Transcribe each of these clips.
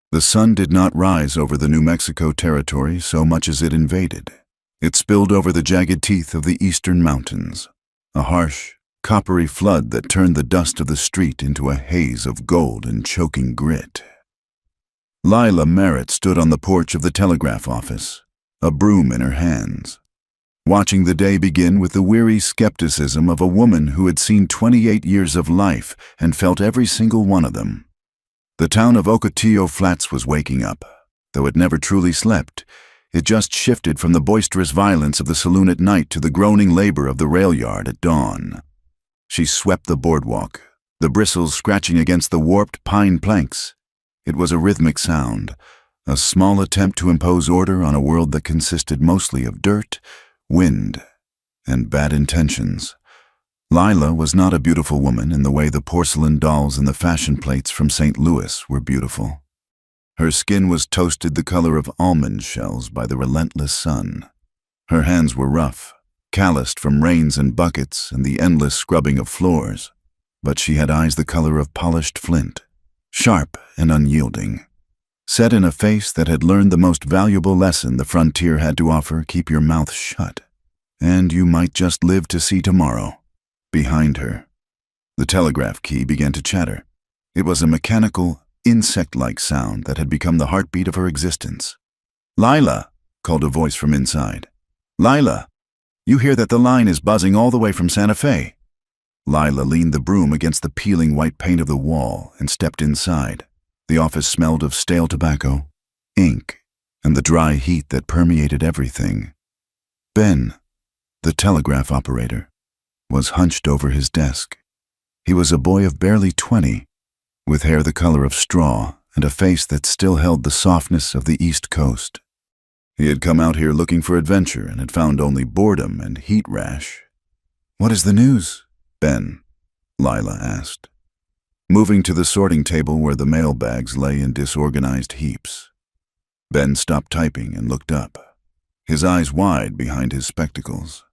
The sun did not rise over the New Mexico territory so much as it invaded. It spilled over the jagged teeth of the eastern mountains, a harsh, coppery flood that turned the dust of the street into a haze of gold and choking grit. Lila Merritt stood on the porch of the telegraph office, a broom in her hands, watching the day begin with the weary skepticism of a woman who had seen 28 years of life and felt every single one of them. The town of Ocotillo Flats was waking up. Though it never truly slept, it just shifted from the boisterous violence of the saloon at night to the groaning labor of the rail yard at dawn. She swept the boardwalk, the bristles scratching against the warped pine planks. It was a rhythmic sound, a small attempt to impose order on a world that consisted mostly of dirt, wind, and bad intentions. Lila was not a beautiful woman in the way the porcelain dolls and the fashion plates from St. Louis were beautiful. Her skin was toasted the color of almond shells by the relentless sun. Her hands were rough, calloused from rains and buckets and the endless scrubbing of floors, but she had eyes the color of polished flint, sharp and unyielding. Set in a face that had learned the most valuable lesson the frontier had to offer: keep your mouth shut, and you might just live to see tomorrow. Behind her, the telegraph key began to chatter. It was a mechanical, insect-like sound that had become the heartbeat of her existence. "Lila," called a voice from inside. "Lila, you hear that the line is buzzing all the way from Santa Fe?" Lila leaned the broom against the peeling white paint of the wall and stepped inside. The office smelled of stale tobacco, ink, and the dry heat that permeated everything. Ben, the telegraph operator, was hunched over his desk. He was a boy of barely 20, with hair the color of straw and a face that still held the softness of the East Coast. He had come out here looking for adventure and had found only boredom and heat rash. "What is the news, Ben?" Lila asked, moving to the sorting table where the mail bags lay in disorganized heaps. Ben stopped typing and looked up, his eyes wide behind his spectacles.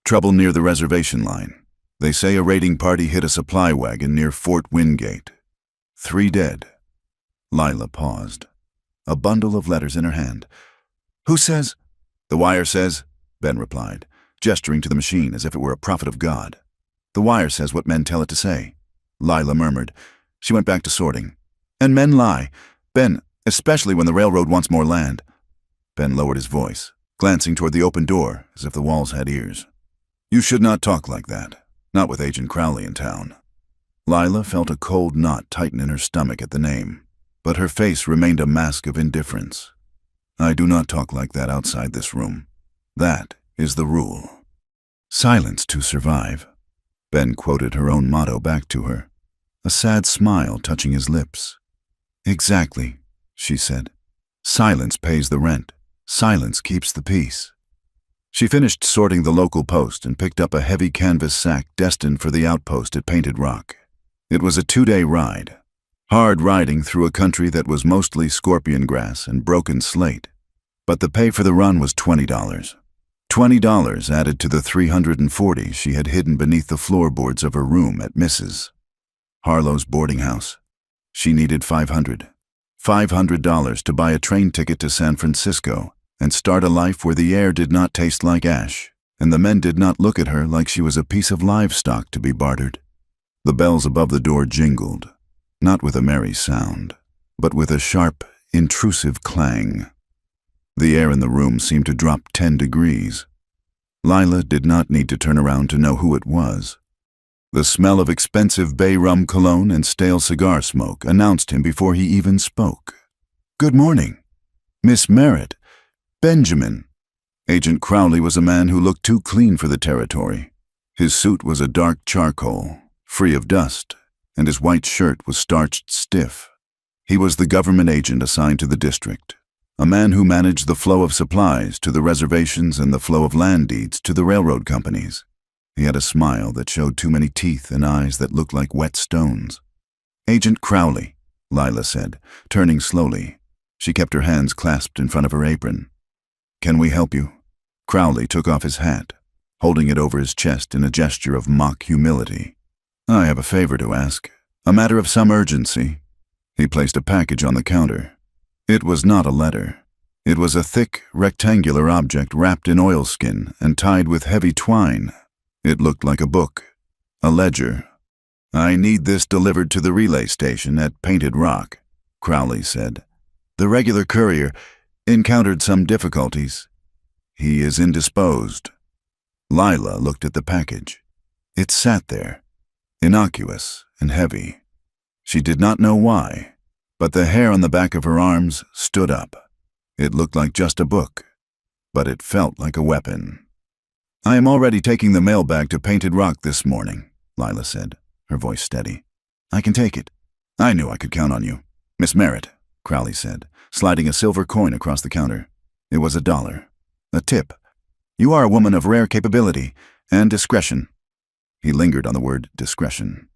"Trouble near the reservation line. They say a raiding party hit a supply wagon near Fort Wingate. 3 dead. Lila paused, a bundle of letters in her hand. "Who says?" "The Wire says," Ben replied, gesturing to the machine as if it were a prophet of God. "The Wire says what men tell it to say," Lila murmured. She went back to sorting. "And men lie, Ben, especially when the railroad wants more land." Ben lowered his voice, glancing toward the open door as if the walls had ears. "You should not talk like that, not with Agent Crowley in town." Lila felt a cold knot tighten in her stomach at the name, but her face remained a mask of indifference. "I do not talk like that outside this room. That is the rule." "Silence to survive." Ben quoted her own motto back to her, a sad smile touching his lips. "Exactly," she said. "Silence pays the rent. Silence keeps the peace." She finished sorting the local post and picked up a heavy canvas sack destined for the outpost at Painted Rock. It was a 2-day ride, hard riding through a country that was mostly scorpion grass and broken slate, but the pay for the run was $20. $20 added to the $340 she had hidden beneath the floorboards of her room at Mrs. Harlow's boarding house. She needed $500 to buy a train ticket to San Francisco and start a life where the air did not taste like ash, and the men did not look at her like she was a piece of livestock to be bartered. The bells above the door jingled, not with a merry sound, but with a sharp, intrusive clang. The air in the room seemed to drop 10 degrees. Lila did not need to turn around to know who it was. The smell of expensive bay rum cologne and stale cigar smoke announced him before he even spoke. "Good morning, Miss Merritt. Benjamin." Agent Crowley was a man who looked too clean for the territory. His suit was a dark charcoal, free of dust, and his white shirt was starched stiff. He was the government agent assigned to the district, a man who managed the flow of supplies to the reservations and the flow of land deeds to the railroad companies. He had a smile that showed too many teeth and eyes that looked like wet stones. "Agent Crowley," Lila said, turning slowly. She kept her hands clasped in front of her apron. "Can we help you?" Crowley took off his hat, holding it over his chest in a gesture of mock humility. "I have a favor to ask, a matter of some urgency." He placed a package on the counter. It was not a letter. It was a thick, rectangular object wrapped in oilskin and tied with heavy twine. It looked like a book, a ledger. "I need this delivered to the relay station at Painted Rock," Crowley said. "The regular courier encountered some difficulties. He is indisposed." Lila looked at the package. It sat there, innocuous and heavy. She did not know why, but the hair on the back of her arms stood up. It looked like just a book, but it felt like a weapon. "I am already taking the mail bag to Painted Rock this morning," Lila said, her voice steady. "I can take it." "I knew I could count on you. Miss Merritt," Crowley said, sliding a silver coin across the counter. It was $1. "A tip. You are a woman of rare capability and discretion." He lingered on the word discretion.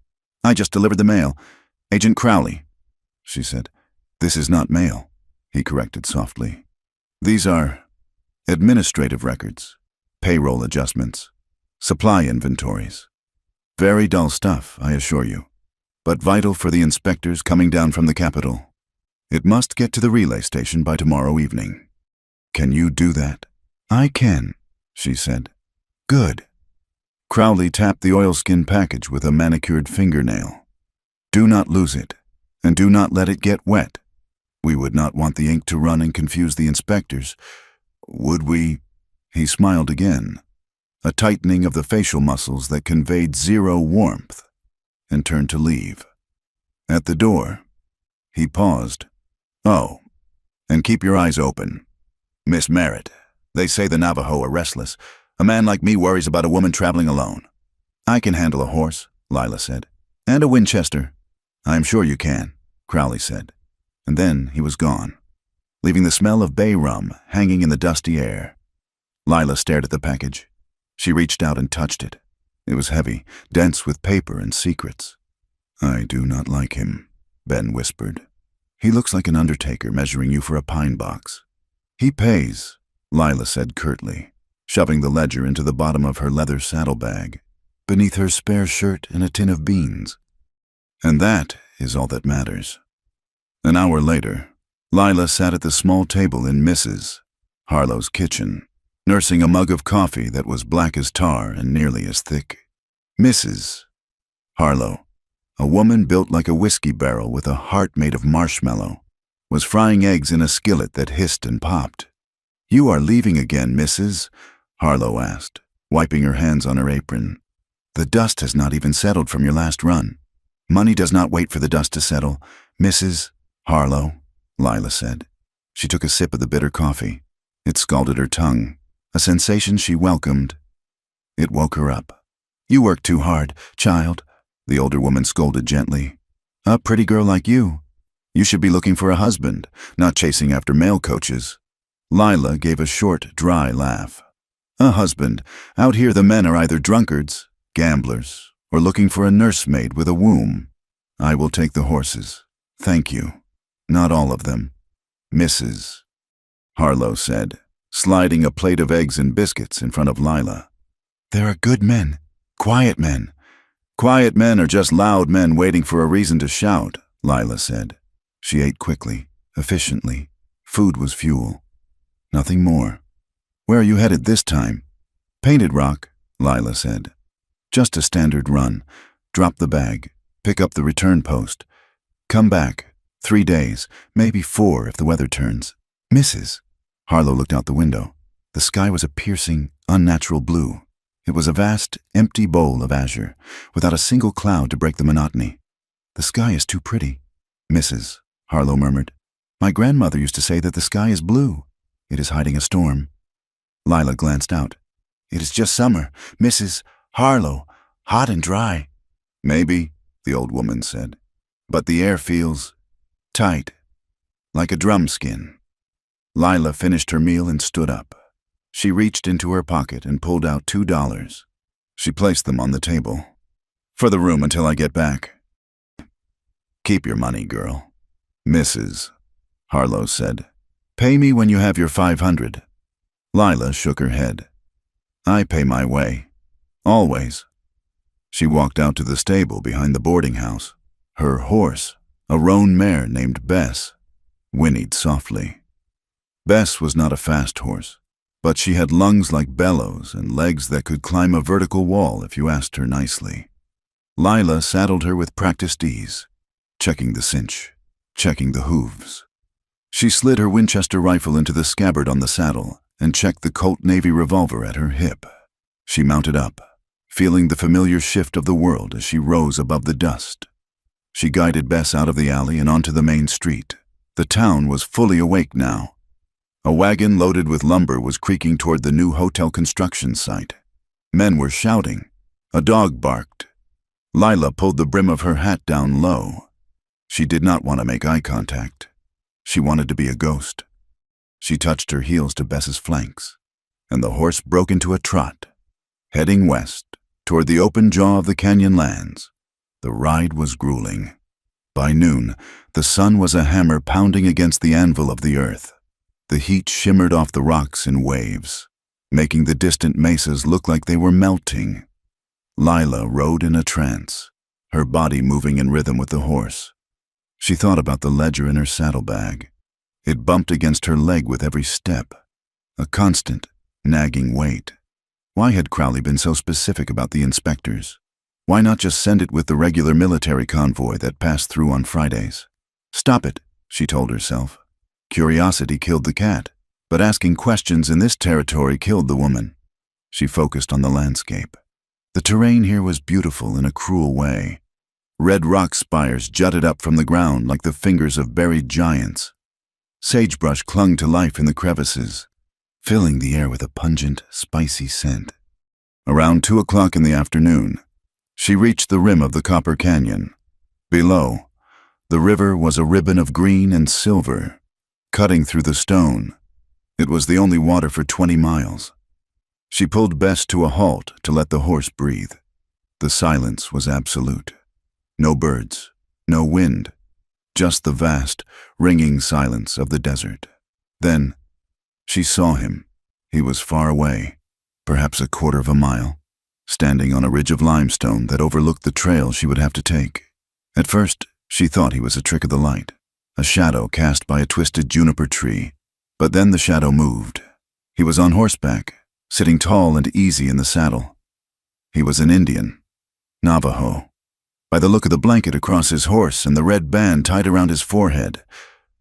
"I just delivered the mail. Agent Crowley," she said. "This is not mail," he corrected softly. "These are administrative records, payroll adjustments, supply inventories. Very dull stuff, I assure you, but vital for the inspectors coming down from the Capitol. It must get to the relay station by tomorrow evening. Can you do that?" "I can," she said. "Good." Crowley tapped the oilskin package with a manicured fingernail. "Do not lose it, and do not let it get wet. We would not want the ink to run and confuse the inspectors, would we?" He smiled again, a tightening of the facial muscles that conveyed zero warmth, and turned to leave. At the door, he paused. "Oh, and keep your eyes open. Miss Merritt, they say the Navajo are restless. A man like me worries about a woman traveling alone." "I can handle a horse," Lila said. "And a Winchester." "I'm sure you can," Crowley said. And then he was gone, leaving the smell of bay rum hanging in the dusty air. Lila stared at the package. She reached out and touched it. It was heavy, dense with paper and secrets. "I do not like him," Ben whispered. "He looks like an undertaker measuring you for a pine box." "He pays," Lila said curtly, shoving the ledger into the bottom of her leather saddlebag, beneath her spare shirt and a tin of beans. And that is all that matters. An hour later, Lila sat at the small table in Mrs. Harlow's kitchen, nursing a mug of coffee that was black as tar and nearly as thick. Mrs. Harlow, a woman built like a whiskey barrel with a heart made of marshmallow, was frying eggs in a skillet that hissed and popped. "You are leaving again, Mrs.?" Harlow asked, wiping her hands on her apron. "The dust has not even settled from your last run." "Money does not wait for the dust to settle, Mrs. Harlow," Lila said. She took a sip of the bitter coffee. It scalded her tongue, a sensation she welcomed. It woke her up. "You work too hard, child," the older woman scolded gently. "A pretty girl like you. You should be looking for a husband, not chasing after mail coaches." Lila gave a short, dry laugh. "A husband. Out here the men are either drunkards, gamblers, or looking for a nursemaid with a womb. I will take the horses. Thank you. Not all of them, Mrs. Harlow said, sliding a plate of eggs and biscuits in front of Lila. "There are good men, quiet men." "Quiet men are just loud men waiting for a reason to shout," Lila said. She ate quickly, efficiently. Food was fuel. Nothing more. "Where are you headed this time?" "Painted Rock," Lila said. "Just a standard run. Drop the bag. Pick up the return post. Come back. 3 days, maybe 4 if the weather turns." "Mrs." Harlow looked out the window. The sky was a piercing, unnatural blue. It was a vast, empty bowl of azure, without a single cloud to break the monotony. "The sky is too pretty." "Mrs." Harlow murmured. "My grandmother used to say that the sky is blue. It is hiding a storm." Lila glanced out. "It is just summer, Mrs. Harlow, hot and dry." "Maybe," the old woman said, "but the air feels tight, like a drum skin." Lila finished her meal and stood up. She reached into her pocket and pulled out $2. She placed them on the table. "For the room until I get back." "Keep your money, girl," Mrs. Harlow said. "Pay me when you have your 500. Lila shook her head. "I pay my way. Always." She walked out to the stable behind the boarding house. Her horse A roan mare named Bess whinnied softly. Bess was not a fast horse, but she had lungs like bellows and legs that could climb a vertical wall if you asked her nicely. Lila saddled her with practiced ease, checking the cinch, checking the hooves. She slid her Winchester rifle into the scabbard on the saddle and checked the Colt Navy revolver at her hip. She mounted up, feeling the familiar shift of the world as she rose above the dust. She guided Bess out of the alley and onto the main street. The town was fully awake now. A wagon loaded with lumber was creaking toward the new hotel construction site. Men were shouting. A dog barked. Lila pulled the brim of her hat down low. She did not want to make eye contact. She wanted to be a ghost. She touched her heels to Bess's flanks, and the horse broke into a trot, heading west toward the open jaw of the canyon lands. The ride was grueling. By noon, the sun was a hammer pounding against the anvil of the earth. The heat shimmered off the rocks in waves, making the distant mesas look like they were melting. Lila rode in a trance, her body moving in rhythm with the horse. She thought about the ledger in her saddlebag. It bumped against her leg with every step, a constant, nagging weight. Why had Crowley been so specific about the inspectors? Why not just send it with the regular military convoy that passed through on Fridays? Stop it, she told herself. Curiosity killed the cat, but asking questions in this territory killed the woman. She focused on the landscape. The terrain here was beautiful in a cruel way. Red rock spires jutted up from the ground like the fingers of buried giants. Sagebrush clung to life in the crevices, filling the air with a pungent, spicy scent. Around 2 o'clock in the afternoon, she reached the rim of the Copper Canyon. Below, the river was a ribbon of green and silver, cutting through the stone. It was the only water for 20 miles. She pulled Bess to a halt to let the horse breathe. The silence was absolute. No birds, no wind, just the vast, ringing silence of the desert. Then, she saw him. He was far away, perhaps a quarter of a mile, standing on a ridge of limestone that overlooked the trail she would have to take. At first, she thought he was a trick of the light, a shadow cast by a twisted juniper tree. But then the shadow moved. He was on horseback, sitting tall and easy in the saddle. He was an Indian, Navajo. By the look of the blanket across his horse and the red band tied around his forehead,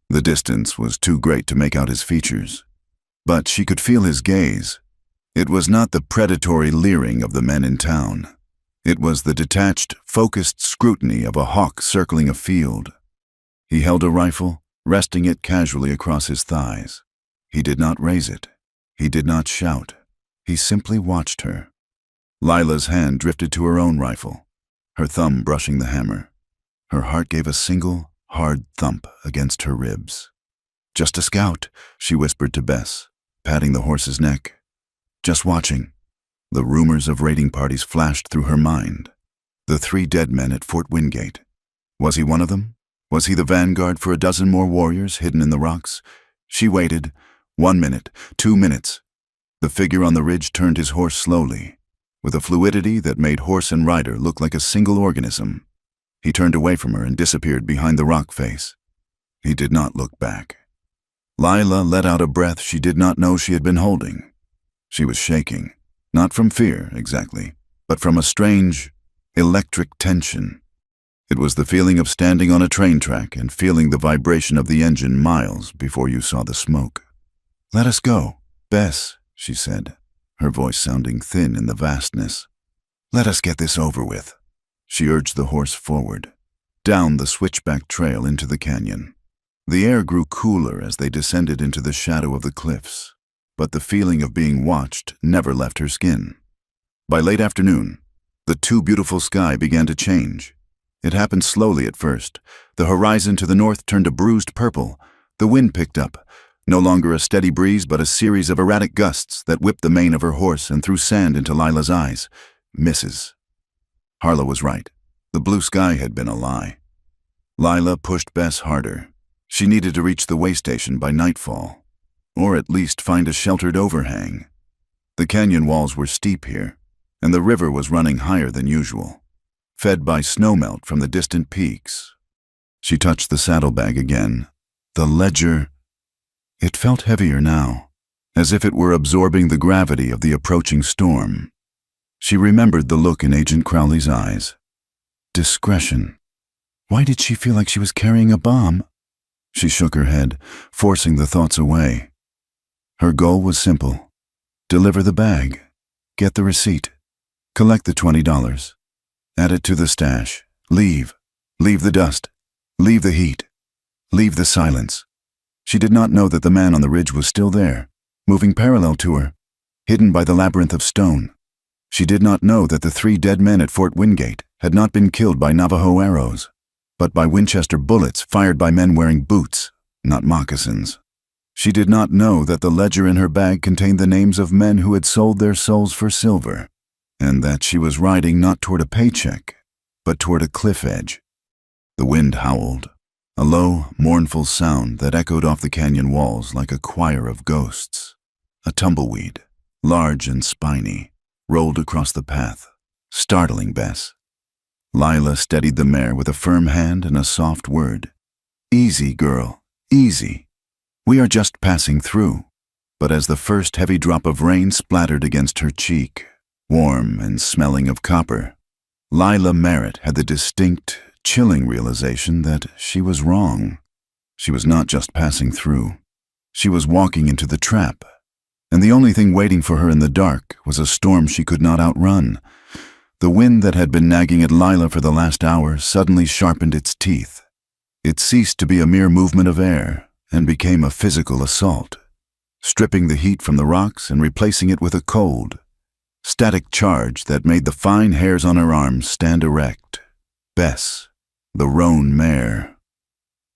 the distance was too great to make out his features. But she could feel his gaze. It was not the predatory leering of the men in town. It was the detached, focused scrutiny of a hawk circling a field. He held a rifle, resting it casually across his thighs. He did not raise it. He did not shout. He simply watched her. Lila's hand drifted to her own rifle, her thumb brushing the hammer. Her heart gave a single, hard thump against her ribs. "Just a scout," she whispered to Bess, patting the horse's neck. "Just watching." The rumors of raiding parties flashed through her mind. The 3 dead men at Fort Wingate. Was he one of them? Was he the vanguard for a dozen more warriors hidden in the rocks? She waited. 1 minute, 2 minutes. The figure on the ridge turned his horse slowly, with a fluidity that made horse and rider look like a single organism. He turned away from her and disappeared behind the rock face. He did not look back. Lila let out a breath she did not know she had been holding. She was shaking, not from fear, exactly, but from a strange, electric tension. It was the feeling of standing on a train track and feeling the vibration of the engine miles before you saw the smoke. "Let us go, Bess," she said, her voice sounding thin in the vastness. "Let us get this over with." She urged the horse forward, down the switchback trail into the canyon. The air grew cooler as they descended into the shadow of the cliffs, but the feeling of being watched never left her skin. By late afternoon, the too beautiful sky began to change. It happened slowly at first. The horizon to the north turned a bruised purple. The wind picked up, no longer a steady breeze but a series of erratic gusts that whipped the mane of her horse and threw sand into Lila's eyes. Misses. Harlow was right. The blue sky had been a lie. Lila pushed Bess harder. She needed to reach the way station by nightfall, or at least find a sheltered overhang. The canyon walls were steep here, and the river was running higher than usual, fed by snowmelt from the distant peaks. She touched the saddlebag again. The ledger. It felt heavier now, as if it were absorbing the gravity of the approaching storm. She remembered the look in Agent Crowley's eyes. Discretion. Why did she feel like she was carrying a bomb? She shook her head, forcing the thoughts away. Her goal was simple. Deliver the bag. Get the receipt. Collect the $20. Add it to the stash. Leave. Leave the dust. Leave the heat. Leave the silence. She did not know that the man on the ridge was still there, moving parallel to her, hidden by the labyrinth of stone. She did not know that the 3 dead men at Fort Wingate had not been killed by Navajo arrows, but by Winchester bullets fired by men wearing boots, not moccasins. She did not know that the ledger in her bag contained the names of men who had sold their souls for silver, and that she was riding not toward a paycheck, but toward a cliff edge. The wind howled, a low, mournful sound that echoed off the canyon walls like a choir of ghosts. A tumbleweed, large and spiny, rolled across the path, startling Bess. Lila steadied the mare with a firm hand and a soft word. Easy, girl, easy. We are just passing through. But as the first heavy drop of rain splattered against her cheek, warm and smelling of copper, Lila Merritt had the distinct, chilling realization that she was wrong. She was not just passing through. She was walking into the trap, and the only thing waiting for her in the dark was a storm she could not outrun. The wind that had been nagging at Lila for the last hour suddenly sharpened its teeth. It ceased to be a mere movement of air and became a physical assault, stripping the heat from the rocks and replacing it with a cold, static charge that made the fine hairs on her arms stand erect. Bess, the roan mare,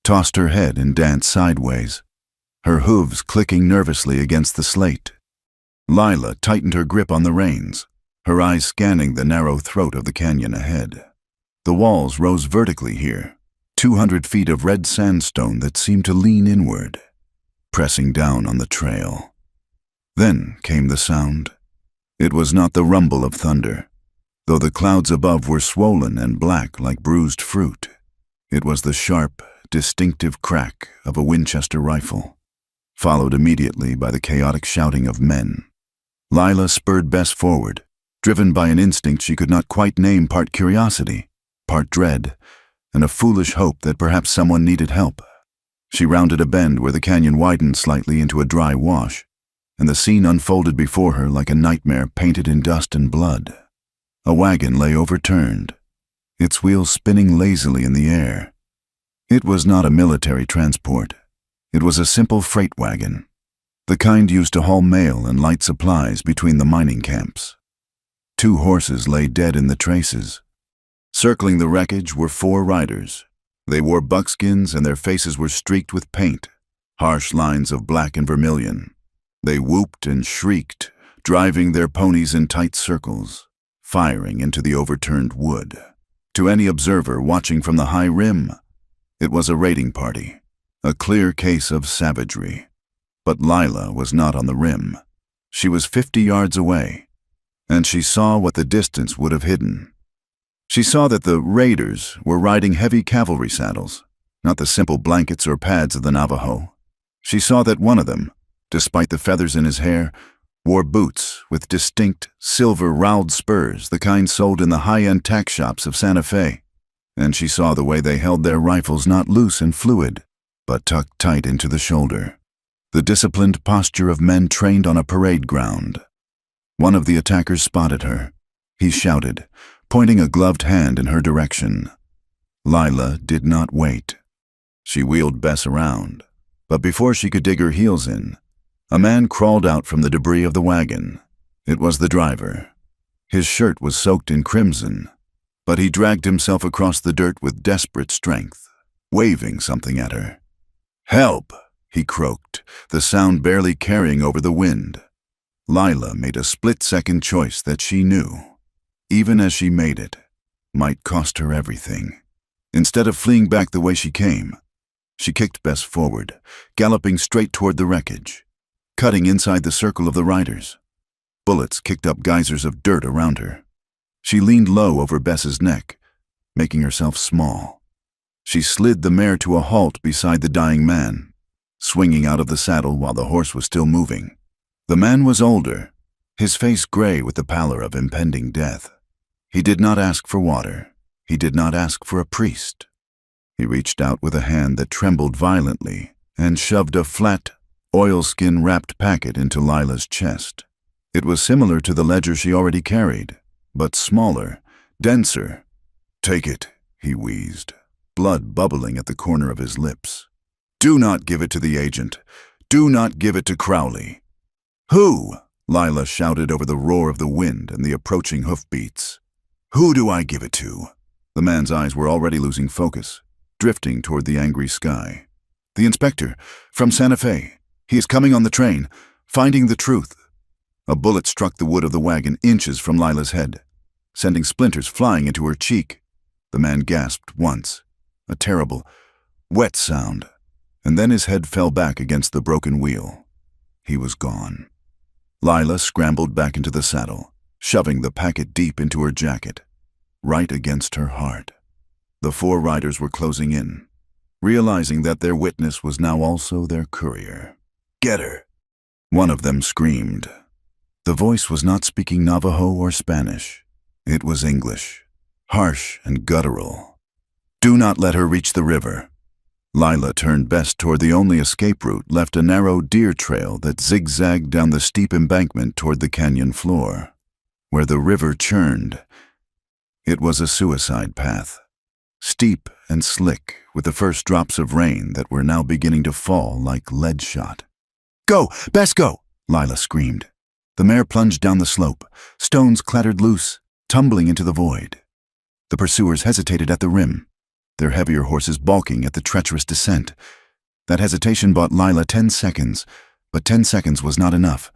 tossed her head and danced sideways, her hooves clicking nervously against the slate. Lila tightened her grip on the reins, her eyes scanning the narrow throat of the canyon ahead. The walls rose vertically here, 200 feet of red sandstone that seemed to lean inward, pressing down on the trail. Then came the sound. It was not the rumble of thunder, though the clouds above were swollen and black like bruised fruit. It was the sharp, distinctive crack of a Winchester rifle, followed immediately by the chaotic shouting of men. Lila spurred Bess forward, driven by an instinct she could not quite name, part curiosity, part dread, and a foolish hope that perhaps someone needed help. She rounded a bend where the canyon widened slightly into a dry wash, and the scene unfolded before her like a nightmare painted in dust and blood. A wagon lay overturned, its wheels spinning lazily in the air. It was not a military transport. It was a simple freight wagon, the kind used to haul mail and light supplies between the mining camps. 2 horses lay dead in the traces. Circling the wreckage were 4 riders. They wore buckskins and their faces were streaked with paint, harsh lines of black and vermilion. They whooped and shrieked, driving their ponies in tight circles, firing into the overturned wood. To any observer watching from the high rim, it was a raiding party, a clear case of savagery. But Lila was not on the rim. She was 50 yards away, and she saw what the distance would have hidden. She saw that the raiders were riding heavy cavalry saddles, not the simple blankets or pads of the Navajo. She saw that one of them, despite the feathers in his hair, wore boots with distinct silver roweled spurs, the kind sold in the high-end tack shops of Santa Fe. And she saw the way they held their rifles not loose and fluid, but tucked tight into the shoulder. The disciplined posture of men trained on a parade ground. One of the attackers spotted her. He shouted, pointing a gloved hand in her direction. Lila did not wait. She wheeled Bess around, but before she could dig her heels in, a man crawled out from the debris of the wagon. It was the driver. His shirt was soaked in crimson, but he dragged himself across the dirt with desperate strength, waving something at her. "Help!" he croaked, the sound barely carrying over the wind. Lila made a split-second choice that she knew, even as she made it, might cost her everything. Instead of fleeing back the way she came, she kicked Bess forward, galloping straight toward the wreckage, cutting inside the circle of the riders. Bullets kicked up geysers of dirt around her. She leaned low over Bess's neck, making herself small. She slid the mare to a halt beside the dying man, swinging out of the saddle while the horse was still moving. The man was older, his face gray with the pallor of impending death. He did not ask for water. He did not ask for a priest. He reached out with a hand that trembled violently and shoved a flat, oilskin-wrapped packet into Lila's chest. It was similar to the ledger she already carried, but smaller, denser. "Take it," he wheezed, blood bubbling at the corner of his lips. "Do not give it to the agent. Do not give it to Crowley." "Who?" Lila shouted over the roar of the wind and the approaching hoofbeats. "Who do I give it to?" The man's eyes were already losing focus, drifting toward the angry sky. "The inspector, from Santa Fe. He is coming on the train, finding the truth." A bullet struck the wood of the wagon inches from Lila's head, sending splinters flying into her cheek. The man gasped once, a terrible, wet sound, and then his head fell back against the broken wheel. He was gone. Lila scrambled back into the saddle, shoving the packet deep into her jacket, right against her heart. The 4 riders were closing in, realizing that their witness was now also their courier. "Get her!" One of them screamed. The voice was not speaking Navajo or Spanish. It was English, harsh and guttural. "Do not let her reach the river." Lila turned best toward the only escape route, left a narrow deer trail that zigzagged down the steep embankment toward the canyon floor, where the river churned. It was a suicide path, steep and slick, with the first drops of rain that were now beginning to fall like lead shot. "Go! Best go!" Lila screamed. The mare plunged down the slope. Stones clattered loose, tumbling into the void. The pursuers hesitated at the rim, their heavier horses balking at the treacherous descent. That hesitation bought Lila 10 seconds, but 10 seconds was not enough.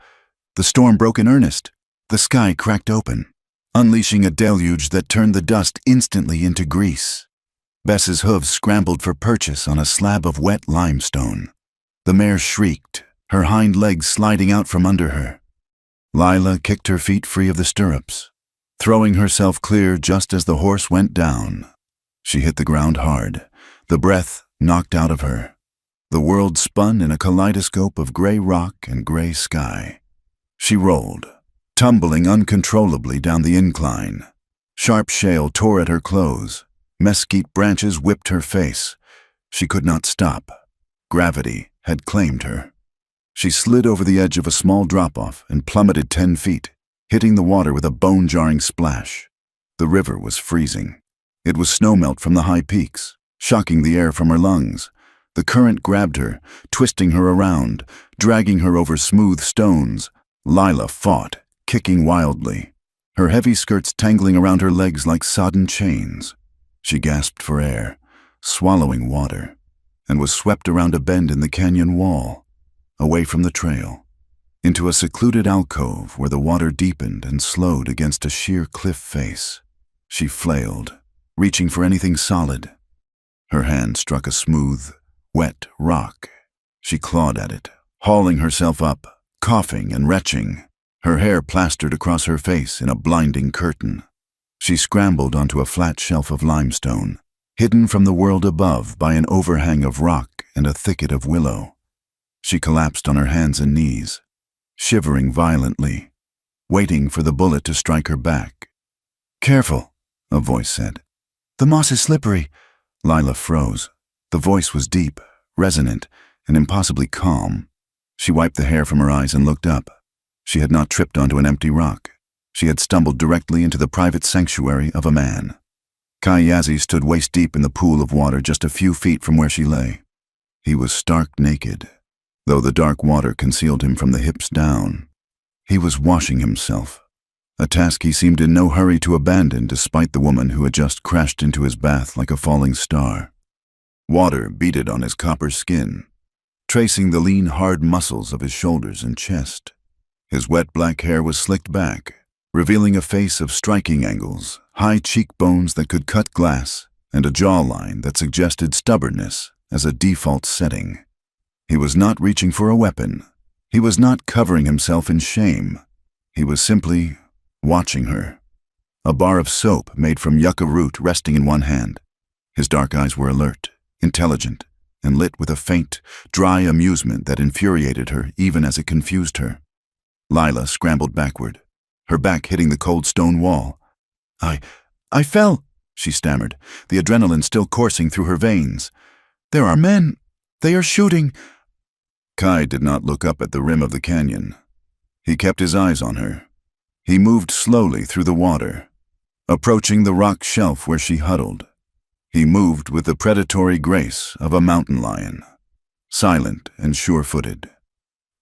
The storm broke in earnest. The sky cracked open, unleashing a deluge that turned the dust instantly into grease. Bess's hooves scrambled for purchase on a slab of wet limestone. The mare shrieked, her hind legs sliding out from under her. Lila kicked her feet free of the stirrups, throwing herself clear just as the horse went down. She hit the ground hard, the breath knocked out of her. The world spun in a kaleidoscope of gray rock and gray sky. She rolled, tumbling uncontrollably down the incline. Sharp shale tore at her clothes. Mesquite branches whipped her face. She could not stop. Gravity had claimed her. She slid over the edge of a small drop-off and plummeted 10 feet, hitting the water with a bone-jarring splash. The river was freezing. It was snowmelt from the high peaks, shocking the air from her lungs. The current grabbed her, twisting her around, dragging her over smooth stones. Lila fought, kicking wildly, her heavy skirts tangling around her legs like sodden chains. She gasped for air, swallowing water, and was swept around a bend in the canyon wall, away from the trail, into a secluded alcove where the water deepened and slowed against a sheer cliff face. She flailed, reaching for anything solid. Her hand struck a smooth, wet rock. She clawed at it, hauling herself up, coughing and retching, her hair plastered across her face in a blinding curtain. She scrambled onto a flat shelf of limestone, hidden from the world above by an overhang of rock and a thicket of willow. She collapsed on her hands and knees, shivering violently, waiting for the bullet to strike her back. "Careful," a voice said. "The moss is slippery." Lila froze. The voice was deep, resonant, and impossibly calm. She wiped the hair from her eyes and looked up. She had not tripped onto an empty rock. She had stumbled directly into the private sanctuary of a man. Kayazi stood waist-deep in the pool of water just a few feet from where she lay. He was stark naked, though the dark water concealed him from the hips down. He was washing himself, a task he seemed in no hurry to abandon despite the woman who had just crashed into his bath like a falling star. Water beaded on his copper skin, tracing the lean, hard muscles of his shoulders and chest. His wet black hair was slicked back, revealing a face of striking angles, high cheekbones that could cut glass, and a jawline that suggested stubbornness as a default setting. He was not reaching for a weapon. He was not covering himself in shame. He was simply watching her. A bar of soap made from yucca root resting in one hand, His dark eyes were alert, intelligent, and lit with a faint, dry amusement that infuriated her even as it confused her. Lila scrambled backward, her back hitting the cold stone wall. I fell, she stammered, the adrenaline still coursing through her veins. There are men. They are shooting. Kai did not look up at the rim of the canyon. He kept his eyes on her. He moved slowly through the water, approaching the rock shelf where she huddled. He moved with the predatory grace of a mountain lion, silent and sure-footed.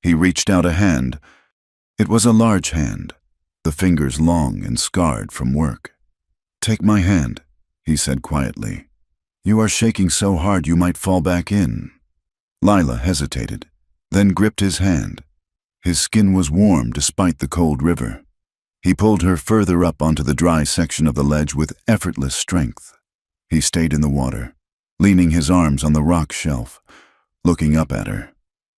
He reached out a hand. It was a large hand, the fingers long and scarred from work. "Take my hand," he said quietly. "You are shaking so hard you might fall back in." Lila hesitated, then gripped his hand. His skin was warm despite the cold river. He pulled her further up onto the dry section of the ledge with effortless strength. He stayed in the water, leaning his arms on the rock shelf, looking up at her.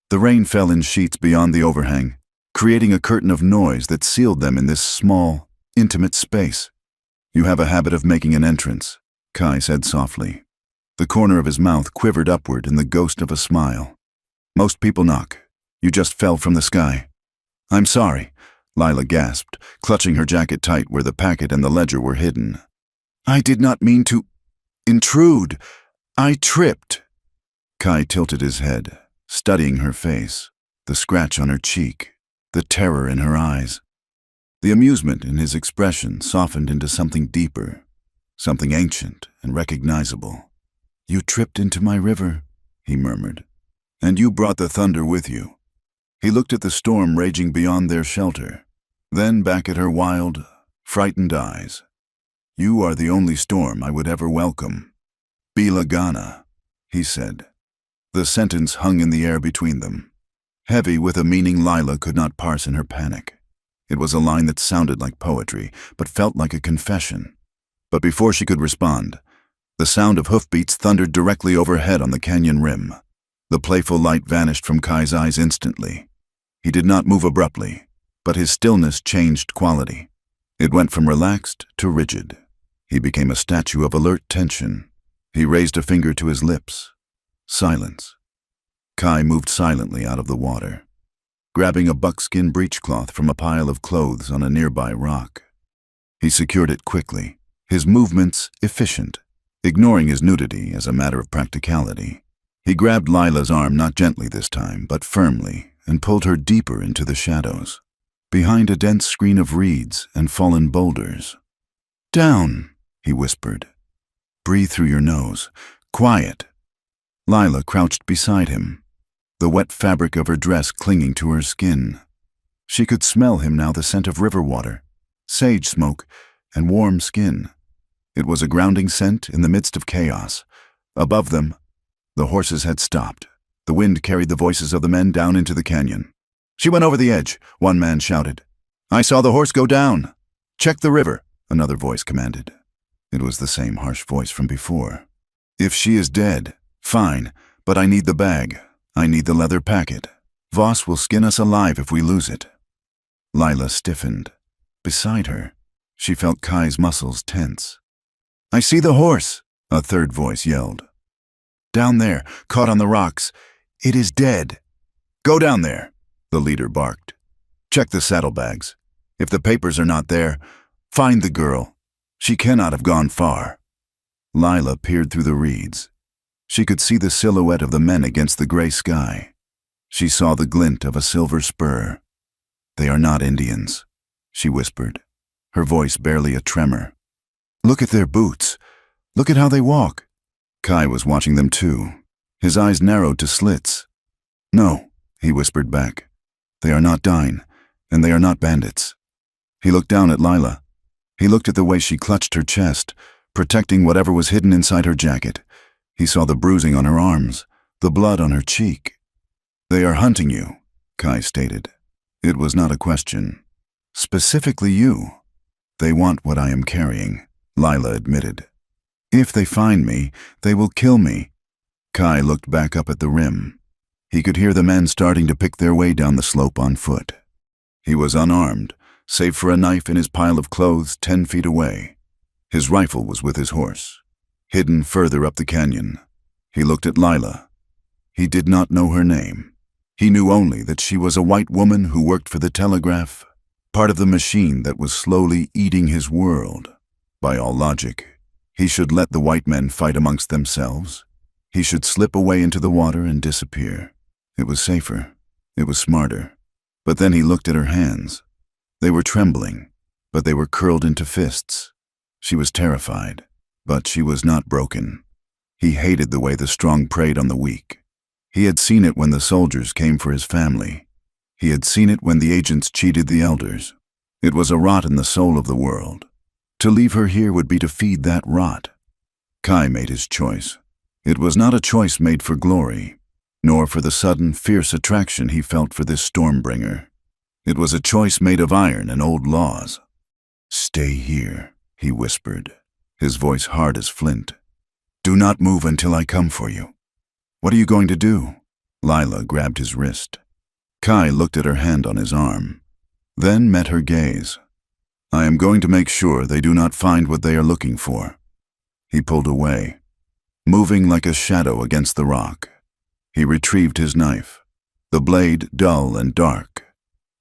The rain fell in sheets beyond the overhang, creating a curtain of noise that sealed them in this small, intimate space. "You have a habit of making an entrance," Kai said softly. The corner of his mouth quivered upward in the ghost of a smile. "Most people knock. You just fell from the sky." "I'm sorry," Lila gasped, clutching her jacket tight where the packet and the ledger were hidden. "I did not mean to intrude. I tripped." Kai tilted his head, studying her face, the scratch on her cheek, the terror in her eyes. The amusement in his expression softened into something deeper, something ancient and recognizable. "You tripped into my river," he murmured, "and you brought the thunder with you." He looked at the storm raging beyond their shelter, then back at her wild, frightened eyes. "You are the only storm I would ever welcome." "Bilagana," he said. The sentence hung in the air between them, heavy with a meaning Lila could not parse in her panic. It was a line that sounded like poetry, but felt like a confession. But before she could respond, the sound of hoofbeats thundered directly overhead on the canyon rim. The playful light vanished from Kai's eyes instantly. He did not move abruptly, but his stillness changed quality. It went from relaxed to rigid. He became a statue of alert tension. He raised a finger to his lips. Silence. Kai moved silently out of the water, grabbing a buckskin breechcloth from a pile of clothes on a nearby rock. He secured it quickly, his movements efficient, ignoring his nudity as a matter of practicality. He grabbed Lila's arm not gently this time, but firmly, and pulled her deeper into the shadows, behind a dense screen of reeds and fallen boulders. "Down," he whispered. "Breathe through your nose. Quiet." Lila crouched beside him, the wet fabric of her dress clinging to her skin. She could smell him now, the scent of river water, sage smoke, and warm skin. It was a grounding scent in the midst of chaos. Above them, the horses had stopped. The wind carried the voices of the men down into the canyon. "She went over the edge," one man shouted. "I saw the horse go down." "Check the river," another voice commanded. It was the same harsh voice from before. "If she is dead, fine, but I need the bag. I need the leather packet. Voss will skin us alive if we lose it." Lila stiffened. Beside her, she felt Kai's muscles tense. "I see the horse," a third voice yelled. "Down there, caught on the rocks. It is dead." "Go down there," the leader barked. "Check the saddlebags. If the papers are not there, find the girl. She cannot have gone far." Lila peered through the reeds. She could see the silhouette of the men against the gray sky. She saw the glint of a silver spur. "They are not Indians," she whispered, her voice barely a tremor. "Look at their boots. Look at how they walk." Kai was watching them too, his eyes narrowed to slits. "No," he whispered back. "They are not Dine, and they are not bandits." He looked down at Lila. He looked at the way she clutched her chest, protecting whatever was hidden inside her jacket. He saw the bruising on her arms, the blood on her cheek. "They are hunting you," Kai stated. It was not a question. "Specifically you." "They want what I am carrying," Lila admitted. "If they find me, they will kill me." Kai looked back up at the rim. He could hear the men starting to pick their way down the slope on foot. He was unarmed, save for a knife in his pile of clothes 10 feet away. His rifle was with his horse. hidden further up the canyon. He looked at Lila. He did not know her name. He knew only that she was a white woman who worked for the telegraph, part of the machine that was slowly eating his world. By all logic, he should let the white men fight amongst themselves. He should slip away into the water and disappear. It was safer. It was smarter. But then he looked at her hands. They were trembling, but they were curled into fists. She was terrified, but she was not broken. He hated the way the strong preyed on the weak. He had seen it when the soldiers came for his family. He had seen it when the agents cheated the elders. It was a rot in the soul of the world. To leave her here would be to feed that rot. Kai made his choice. It was not a choice made for glory, nor for the sudden, fierce attraction he felt for this Stormbringer. It was a choice made of iron and old laws. "Stay here," he whispered, his voice hard as flint. "Do not move until I come for you." "What are you going to do?" Lila grabbed his wrist. Kai looked at her hand on his arm, then met her gaze. "I am going to make sure they do not find what they are looking for." He pulled away, moving like a shadow against the rock. He retrieved his knife, the blade dull and dark,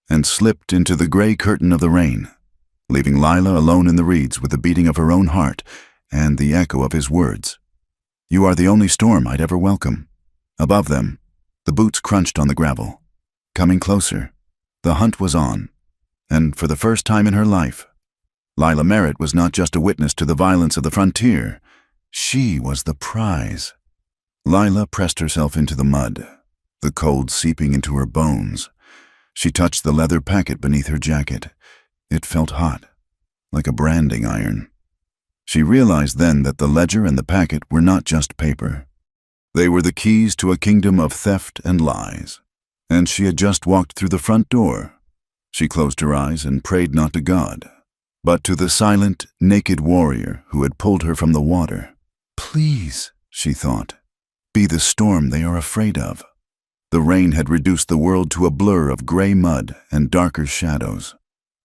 and slipped into the gray curtain of the rain, leaving Lila alone in the reeds with the beating of her own heart and the echo of his words. "You are the only storm I'd ever welcome." Above them, the boots crunched on the gravel. Coming closer, the hunt was on, and for the first time in her life, Lila Merritt was not just a witness to the violence of the frontier. She was the prize. Lila pressed herself into the mud, the cold seeping into her bones. She touched the leather packet beneath her jacket. It felt hot, like a branding iron. She realized then that the ledger and the packet were not just paper. They were the keys to a kingdom of theft and lies. And she had just walked through the front door. She closed her eyes and prayed not to God, but to the silent, naked warrior who had pulled her from the water. "Please," she thought, "be the storm they are afraid of." The rain had reduced the world to a blur of gray mud and darker shadows.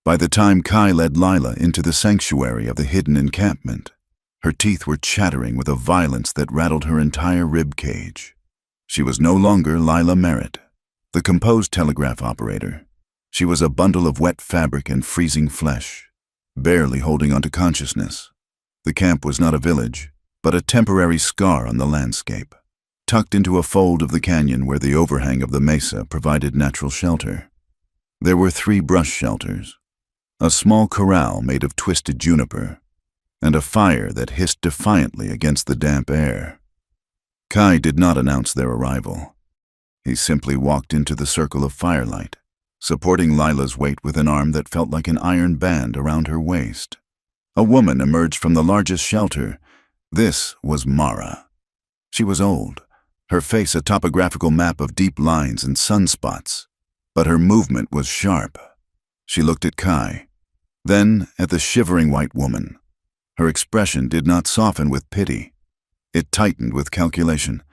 By the time Kai led Lila into the sanctuary of the hidden encampment, her teeth were chattering with a violence that rattled her entire rib cage. She was no longer Lila Merritt, the composed telegraph operator. She was a bundle of wet fabric and freezing flesh, barely holding onto consciousness. The camp was not a village, but a temporary scar on the landscape, tucked into a fold of the canyon where the overhang of the mesa provided natural shelter. There were 3 brush shelters, a small corral made of twisted juniper, and a fire that hissed defiantly against the damp air. Kai did not announce their arrival. He simply walked into the circle of firelight, supporting Lila's weight with an arm that felt like an iron band around her waist. A woman emerged from the largest shelter. This was Mara. She was old, her face a topographical map of deep lines and sunspots, but her movement was sharp. She looked at Kai, then at the shivering white woman. Her expression did not soften with pity. It tightened with calculation.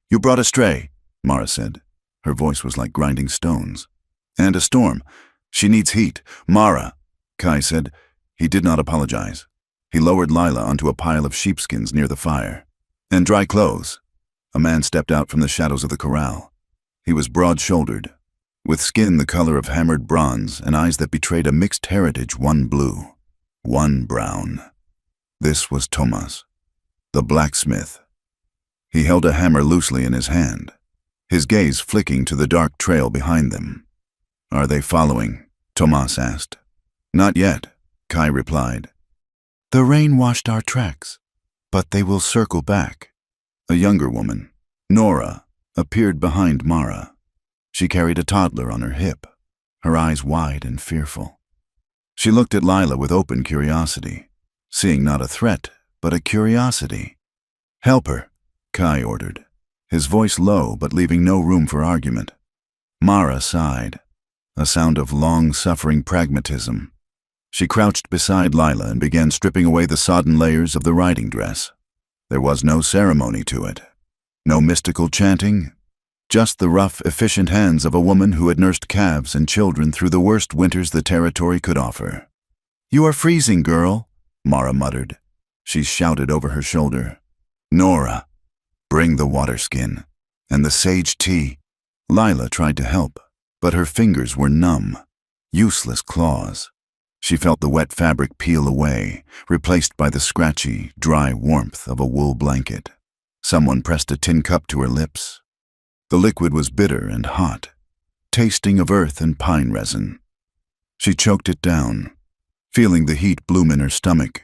"You brought a stray," Mara said. Her voice was like grinding stones. "And a storm. She needs heat." "Mara," Kai said. He did not apologize. He lowered Lila onto a pile of sheepskins near the fire. "And dry clothes." A man stepped out from the shadows of the corral. He was broad-shouldered, with skin the color of hammered bronze and eyes that betrayed a mixed heritage, one blue, one brown. This was Tomas, the blacksmith. He held a hammer loosely in his hand, his gaze flicking to the dark trail behind them. "Are they following?" Tomas asked. "Not yet," Kai replied. "The rain washed our tracks, but they will circle back." A younger woman, Nora, appeared behind Mara. She carried a toddler on her hip, her eyes wide and fearful. She looked at Lila with open curiosity, seeing not a threat, but a curiosity. "Help her," Kai ordered, his voice low but leaving no room for argument. Mara sighed, a sound of long-suffering pragmatism. She crouched beside Lila and began stripping away the sodden layers of the riding dress. There was no ceremony to it, no mystical chanting, just the rough, efficient hands of a woman who had nursed calves and children through the worst winters the territory could offer. "You are freezing, girl," Mara muttered. She shouted over her shoulder. Nora, bring the water skin. And the sage tea. Lila tried to help, but her fingers were numb. Useless claws. She felt the wet fabric peel away, replaced by the scratchy, dry warmth of a wool blanket. Someone pressed a tin cup to her lips. The liquid was bitter and hot, tasting of earth and pine resin. She choked it down, feeling the heat bloom in her stomach.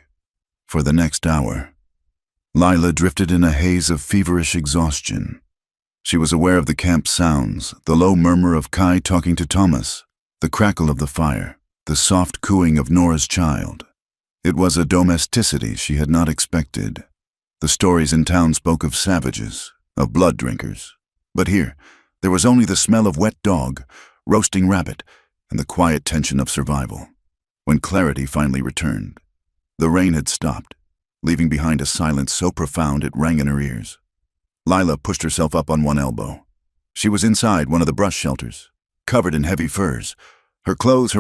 For the next hour, Lila drifted in a haze of feverish exhaustion. She was aware of the camp sounds, the low murmur of Kai talking to Thomas, the crackle of the fire, the soft cooing of Nora's child. It was a domesticity she had not expected. The stories in town spoke of savages, of blood drinkers. But here, there was only the smell of wet dog, roasting rabbit, and the quiet tension of survival. When clarity finally returned, the rain had stopped, leaving behind a silence so profound it rang in her ears. Lila pushed herself up on one elbow. She was inside one of the brush shelters, covered in heavy furs. Her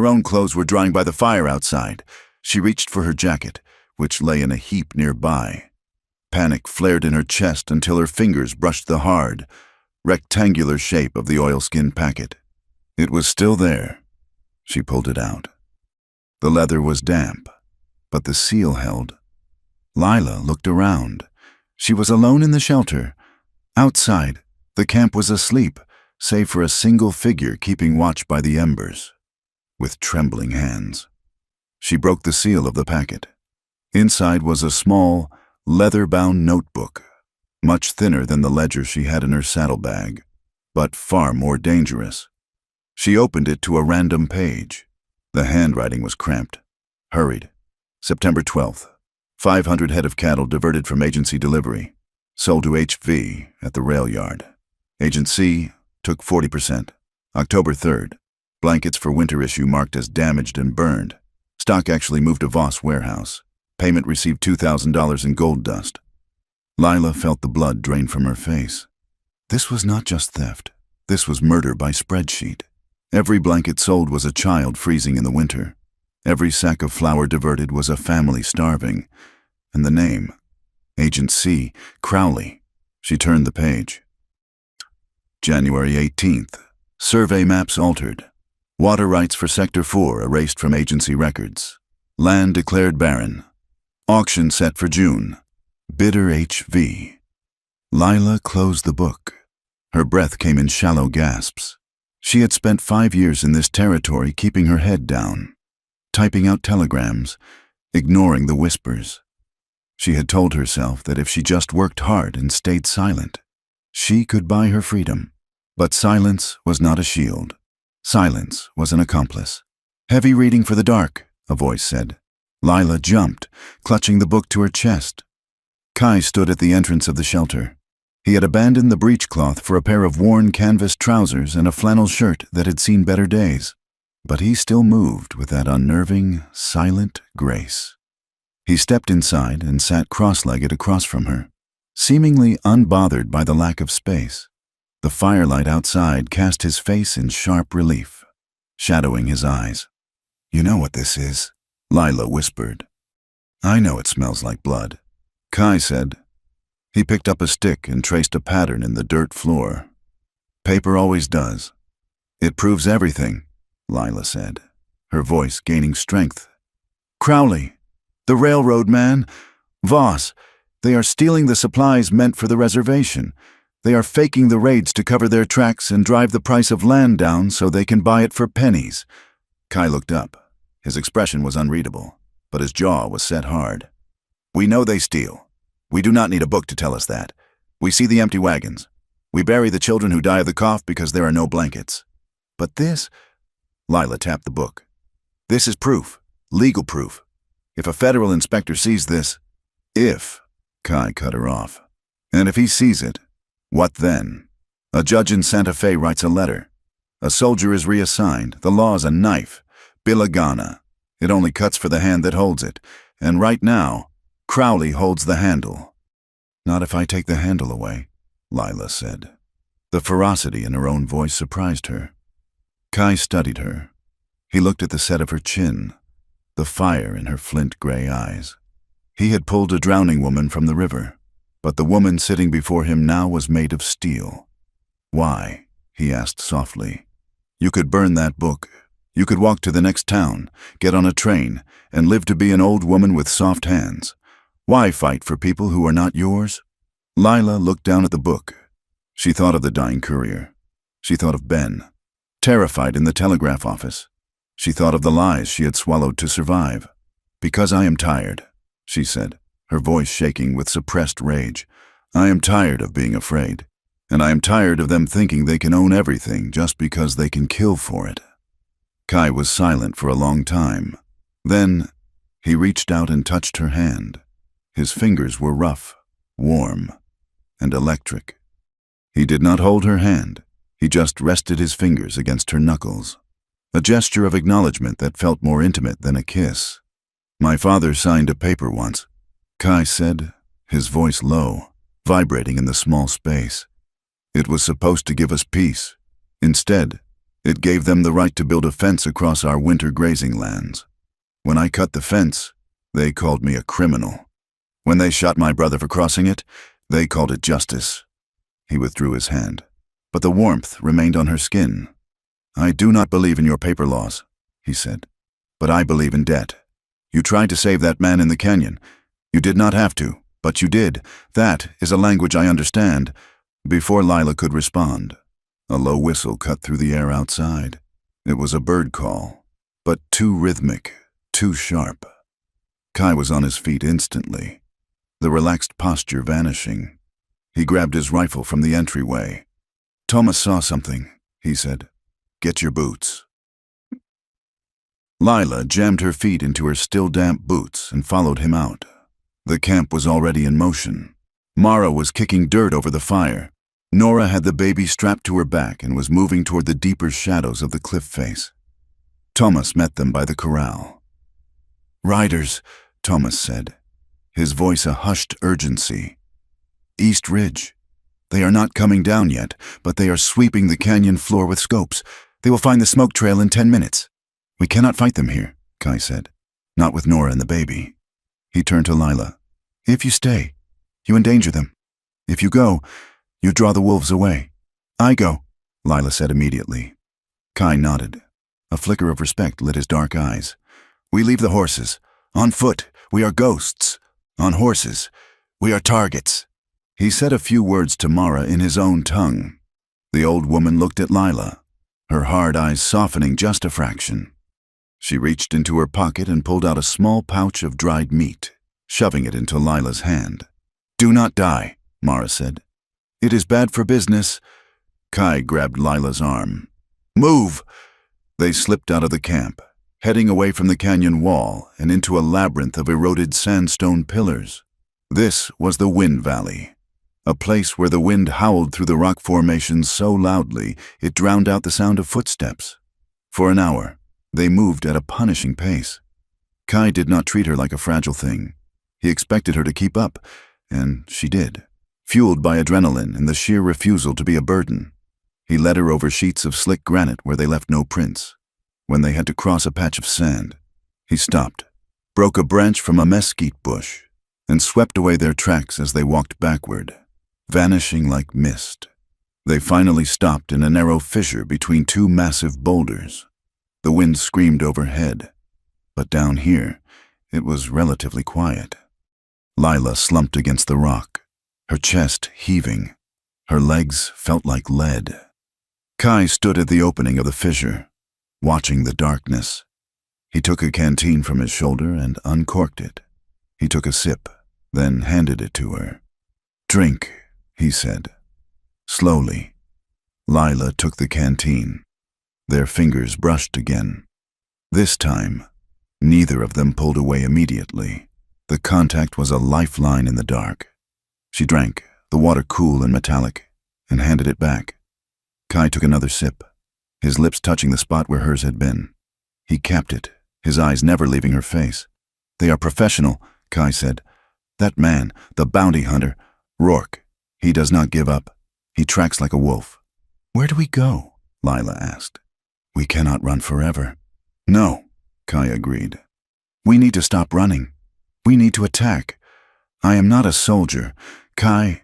own clothes were drying by the fire outside. She reached for her jacket, which lay in a heap nearby. Panic flared in her chest until her fingers brushed the hard, rectangular shape of the oilskin packet. It was still there. She pulled it out. The leather was damp, but the seal held. Lila looked around. She was alone in the shelter. Outside, the camp was asleep, save for a single figure keeping watch by the embers. With trembling hands, she broke the seal of the packet. Inside was a small, leather-bound notebook, much thinner than the ledger she had in her saddlebag, but far more dangerous. She opened it to a random page. The handwriting was cramped. Hurried. September 12th. 500 head of cattle diverted from agency delivery. Sold to HV at the rail yard. Agent C took 40%. October 3rd. Blankets for winter issue marked as damaged and burned. Stock actually moved to Voss warehouse. Payment received $2,000 in gold dust. Lila felt the blood drain from her face. This was not just theft. This was murder by spreadsheet. Every blanket sold was a child freezing in the winter. Every sack of flour diverted was a family starving. And the name, Agent C, Crowley. She turned the page. January 18th. Survey maps altered. Water rights for Sector 4 erased from agency records. Land declared barren. Auction set for June. Bidder HV. Lila closed the book. Her breath came in shallow gasps. She had spent 5 years in this territory keeping her head down, typing out telegrams, ignoring the whispers. She had told herself that if she just worked hard and stayed silent, she could buy her freedom. But silence was not a shield. Silence was an accomplice. Heavy reading for the dark, a voice said. Lila jumped, clutching the book to her chest. Kai stood at the entrance of the shelter. He had abandoned the breechcloth for a pair of worn canvas trousers and a flannel shirt that had seen better days. But he still moved with that unnerving, silent grace. He stepped inside and sat cross-legged across from her, seemingly unbothered by the lack of space. The firelight outside cast his face in sharp relief, shadowing his eyes. "You know what this is," Lila whispered. "I know it smells like blood," Kai said. He picked up a stick and traced a pattern in the dirt floor. "Paper always does. It proves everything," Lila said, her voice gaining strength. "Crowley, the railroad man, Voss, they are stealing the supplies meant for the reservation. They are faking the raids to cover their tracks and drive the price of land down so they can buy it for pennies." Kai looked up. His expression was unreadable, but his jaw was set hard. "We know they steal. We do not need a book to tell us that. We see the empty wagons. We bury the children who die of the cough because there are no blankets. But this," Lila tapped the book, "this is proof, legal proof. If a federal inspector sees this—" "If," Kai cut her off. "And if he sees it, what then? A judge in Santa Fe writes a letter. A soldier is reassigned. The law's a knife. Bilagana. It only cuts for the hand that holds it. And right now, Crowley holds the handle." "Not if I take the handle away," Lila said. The ferocity in her own voice surprised her. Kai studied her. He looked at the set of her chin, the fire in her flint-gray eyes. He had pulled a drowning woman from the river. But the woman sitting before him now was made of steel. "Why?" he asked softly. "You could burn that book. You could walk to the next town, get on a train, and live to be an old woman with soft hands. Why fight for people who are not yours?" Lila looked down at the book. She thought of the dying courier. She thought of Ben, terrified in the telegraph office. She thought of the lies she had swallowed to survive. "Because I am tired," she said, her voice shaking with suppressed rage. "I am tired of being afraid, and I am tired of them thinking they can own everything just because they can kill for it." Kai was silent for a long time. Then he reached out and touched her hand. His fingers were rough, warm, and electric. He did not hold her hand. He just rested his fingers against her knuckles, a gesture of acknowledgement that felt more intimate than a kiss. "My father signed a paper once," Kai said, his voice low, vibrating in the small space. "It was supposed to give us peace. Instead, it gave them the right to build a fence across our winter grazing lands. When I cut the fence, they called me a criminal. When they shot my brother for crossing it, they called it justice." He withdrew his hand, but the warmth remained on her skin. "I do not believe in your paper laws," he said, "but I believe in debt. You tried to save that man in the canyon. You did not have to, but you did. That is a language I understand." Before Lila could respond, a low whistle cut through the air outside. It was a bird call, but too rhythmic, too sharp. Kai was on his feet instantly, the relaxed posture vanishing. He grabbed his rifle from the entryway. "Thomas saw something," he said. "Get your boots." Lila jammed her feet into her still damp boots and followed him out. The camp was already in motion. Mara was kicking dirt over the fire. Nora had the baby strapped to her back and was moving toward the deeper shadows of the cliff face. Thomas met them by the corral. "Riders," Thomas said, his voice a hushed urgency. "East Ridge. They are not coming down yet, but they are sweeping the canyon floor with scopes. They will find the smoke trail in 10 minutes. "We cannot fight them here," Kai said. "Not with Nora and the baby." He turned to Lila. "If you stay, you endanger them. If you go, you draw the wolves away." "I go," Lila said immediately. Kai nodded. A flicker of respect lit his dark eyes. "We leave the horses. On foot, we are ghosts. On horses, we are targets." He said a few words to Mara in his own tongue. The old woman looked at Lila, her hard eyes softening just a fraction. She reached into her pocket and pulled out a small pouch of dried meat, shoving it into Lila's hand. "Do not die," Mara said. "It is bad for business." Kai grabbed Lila's arm. "Move!" They slipped out of the camp, heading away from the canyon wall and into a labyrinth of eroded sandstone pillars. This was the Wind Valley, a place where the wind howled through the rock formations so loudly it drowned out the sound of footsteps. For an hour, they moved at a punishing pace. Kai did not treat her like a fragile thing. He expected her to keep up, and she did, fueled by adrenaline and the sheer refusal to be a burden. He led her over sheets of slick granite where they left no prints. When they had to cross a patch of sand, he stopped, broke a branch from a mesquite bush, and swept away their tracks as they walked backward, vanishing like mist. They finally stopped in a narrow fissure between two massive boulders. The wind screamed overhead, but down here, it was relatively quiet. Lila slumped against the rock, her chest heaving. Her legs felt like lead. Kai stood at the opening of the fissure, watching the darkness. He took a canteen from his shoulder and uncorked it. He took a sip, then handed it to her. "Drink," he said. Slowly, Lila took the canteen. Their fingers brushed again. This time, neither of them pulled away immediately. The contact was a lifeline in the dark. She drank, the water cool and metallic, and handed it back. Kai took another sip, his lips touching the spot where hers had been. He capped it, his eyes never leaving her face. "They are professional," Kai said. "That man, the bounty hunter, Rourke, he does not give up. He tracks like a wolf." "Where do we go?" Lila asked. "We cannot run forever." "No," Kai agreed. "We need to stop running. We need to attack. I am not a soldier," Kai,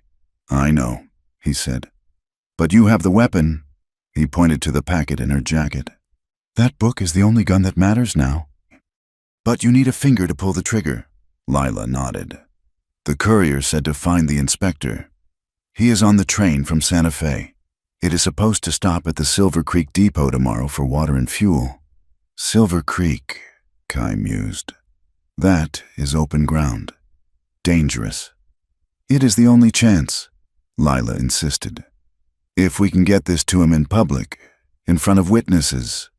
I know, he said. But you have the weapon. He pointed to the packet in her jacket. That book is the only gun that matters now. But you need a finger to pull the trigger. Lila nodded. The courier said to find the inspector. He is on the train from Santa Fe. It is supposed to stop at the Silver Creek Depot tomorrow for water and fuel. Silver Creek, Kai mused. That is open ground. Dangerous. It is the only chance, Lila insisted. If we can get this to him in public, in front of witnesses,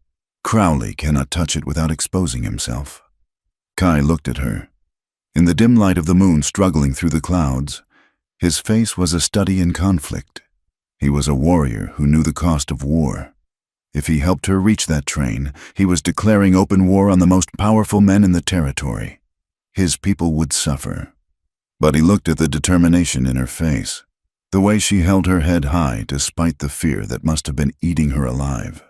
Crowley cannot touch it without exposing himself. Kai looked at her. In the dim light of the moon struggling through the clouds, his face was a study in conflict. He was a warrior who knew the cost of war. If he helped her reach that train, he was declaring open war on the most powerful men in the territory. His people would suffer. But he looked at the determination in her face, the way she held her head high despite the fear that must have been eating her alive.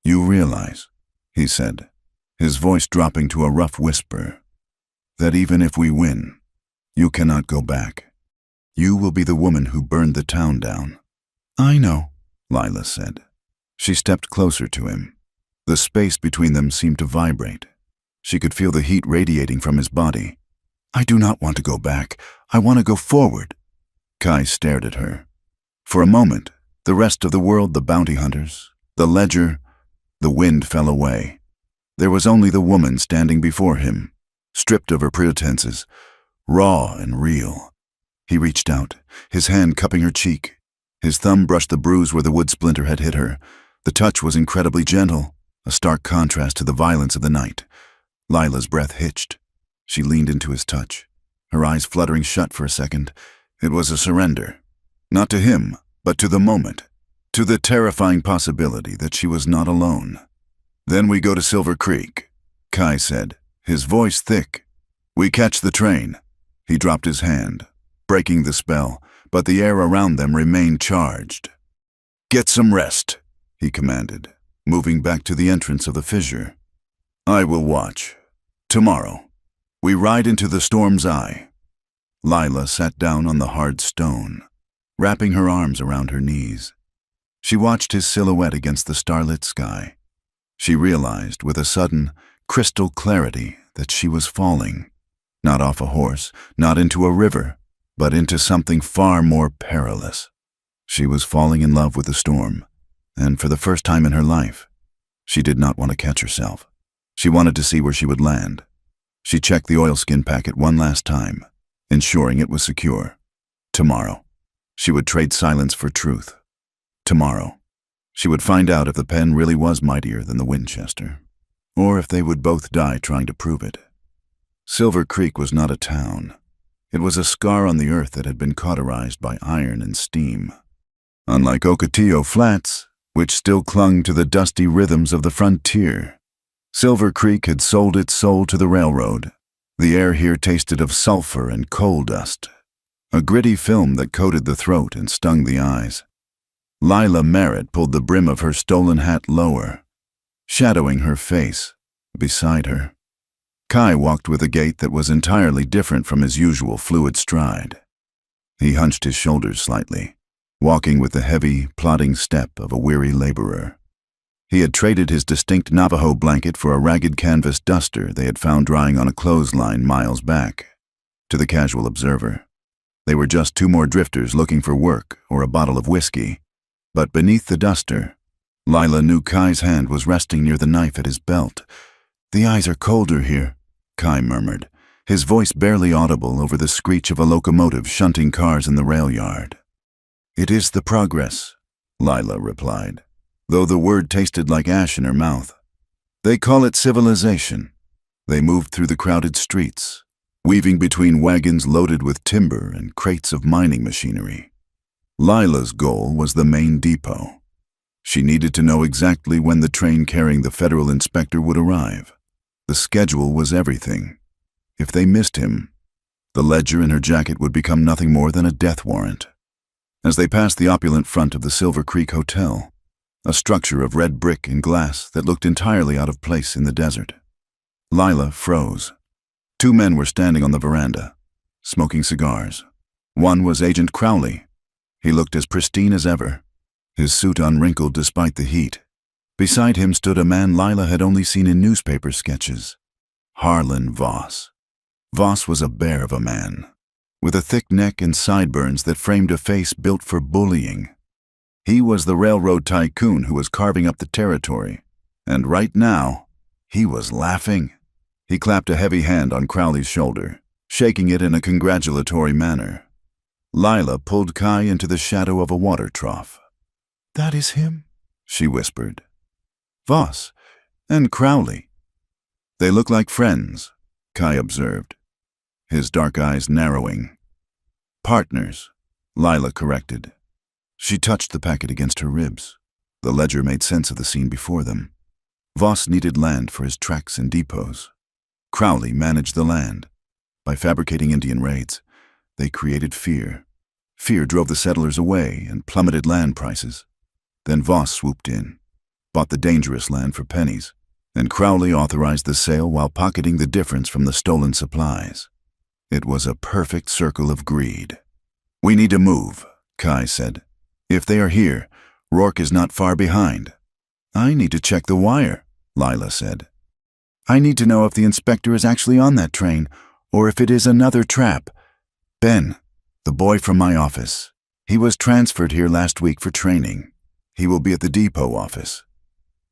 You realize, he said, his voice dropping to a rough whisper, that even if we win, you cannot go back. You will be the woman who burned the town down. I know, Lila said. She stepped closer to him. The space between them seemed to vibrate. She could feel the heat radiating from his body. I do not want to go back. I want to go forward. Kai stared at her. For a moment, the rest of the world, the bounty hunters, the ledger, the wind fell away. There was only the woman standing before him, stripped of her pretenses, raw and real. He reached out, his hand cupping her cheek. His thumb brushed the bruise where the wood splinter had hit her. The touch was incredibly gentle, a stark contrast to the violence of the night. Lila's breath hitched. She leaned into his touch, her eyes fluttering shut for a second. It was a surrender, not to him, but to the moment, to the terrifying possibility that she was not alone. Then we go to Silver Creek, Kai said, his voice thick. We catch the train. He dropped his hand, breaking the spell, but the air around them remained charged. Get some rest, he commanded, moving back to the entrance of the fissure. I will watch. Tomorrow, we ride into the storm's eye. Lila sat down on the hard stone, wrapping her arms around her knees. She watched his silhouette against the starlit sky. She realized with a sudden, crystal clarity that she was falling, not off a horse, not into a river, but into something far more perilous. She was falling in love with the storm, and for the first time in her life, she did not want to catch herself. She wanted to see where she would land. She checked the oilskin packet one last time, ensuring it was secure. Tomorrow, she would trade silence for truth. Tomorrow, she would find out if the pen really was mightier than the Winchester, or if they would both die trying to prove it. Silver Creek was not a town. It was a scar on the earth that had been cauterized by iron and steam. Unlike Ocotillo Flats, which still clung to the dusty rhythms of the frontier, Silver Creek had sold its soul to the railroad. The air here tasted of sulfur and coal dust, a gritty film that coated the throat and stung the eyes. Lila Merritt pulled the brim of her stolen hat lower, shadowing her face beside her. Kai walked with a gait that was entirely different from his usual fluid stride. He hunched his shoulders slightly, walking with the heavy, plodding step of a weary laborer. He had traded his distinct Navajo blanket for a ragged canvas duster they had found drying on a clothesline miles back. To the casual observer, they were just two more drifters looking for work or a bottle of whiskey. But beneath the duster, Lila knew Kai's hand was resting near the knife at his belt. The eyes are colder here, Kai murmured, his voice barely audible over the screech of a locomotive shunting cars in the rail yard. It is the progress, Lila replied, though the word tasted like ash in her mouth. They call it civilization. They moved through the crowded streets, weaving between wagons loaded with timber and crates of mining machinery. Lila's goal was the main depot. She needed to know exactly when the train carrying the federal inspector would arrive. The schedule was everything. If they missed him, the ledger in her jacket would become nothing more than a death warrant. As they passed the opulent front of the Silver Creek Hotel, a structure of red brick and glass that looked entirely out of place in the desert, Lila froze. Two men were standing on the veranda, smoking cigars. One was Agent Crowley. He looked as pristine as ever, his suit unwrinkled despite the heat. Beside him stood a man Lila had only seen in newspaper sketches, Harlan Voss. Voss was a bear of a man, with a thick neck and sideburns that framed a face built for bullying. He was the railroad tycoon who was carving up the territory, and right now, he was laughing. He clapped a heavy hand on Crowley's shoulder, shaking it in a congratulatory manner. Lila pulled Kai into the shadow of a water trough. "That is him," she whispered. "Voss and Crowley. They look like friends," Kai observed, his dark eyes narrowing. "Partners," Lila corrected. She touched the packet against her ribs. The ledger made sense of the scene before them. Voss needed land for his tracks and depots. Crowley managed the land. By fabricating Indian raids, they created fear. Fear drove the settlers away and plummeted land prices. Then Voss swooped in, bought the dangerous land for pennies, and Crowley authorized the sale while pocketing the difference from the stolen supplies. It was a perfect circle of greed. "We need to move," Kai said. "If they are here, Rourke is not far behind." "I need to check the wire," Lila said. "I need to know if the inspector is actually on that train, or if it is another trap. Ben, the boy from my office. He was transferred here last week for training. He will be at the depot office."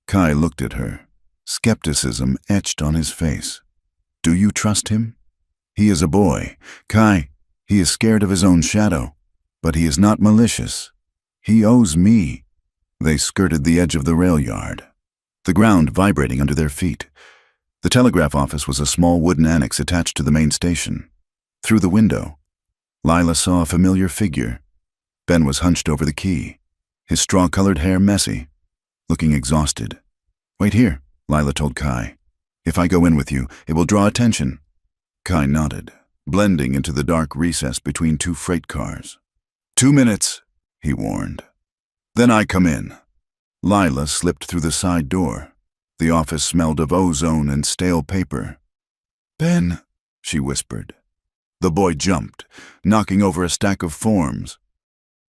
Kai looked at her, skepticism etched on his face. "Do you trust him? He is a boy. Kai, he is scared of his own shadow, but he is not malicious. He owes me." They skirted the edge of the rail yard, the ground vibrating under their feet. The telegraph office was a small wooden annex attached to the main station. Through the window, Lila saw a familiar figure. Ben was hunched over the key, his straw-colored hair messy, looking exhausted. "Wait here," Lila told Kai. "If I go in with you, it will draw attention." Kai nodded, blending into the dark recess between two freight cars. "2 minutes," he warned. "Then I come in." Lila slipped through the side door. The office smelled of ozone and stale paper. "Ben," she whispered. The boy jumped, knocking over a stack of forms.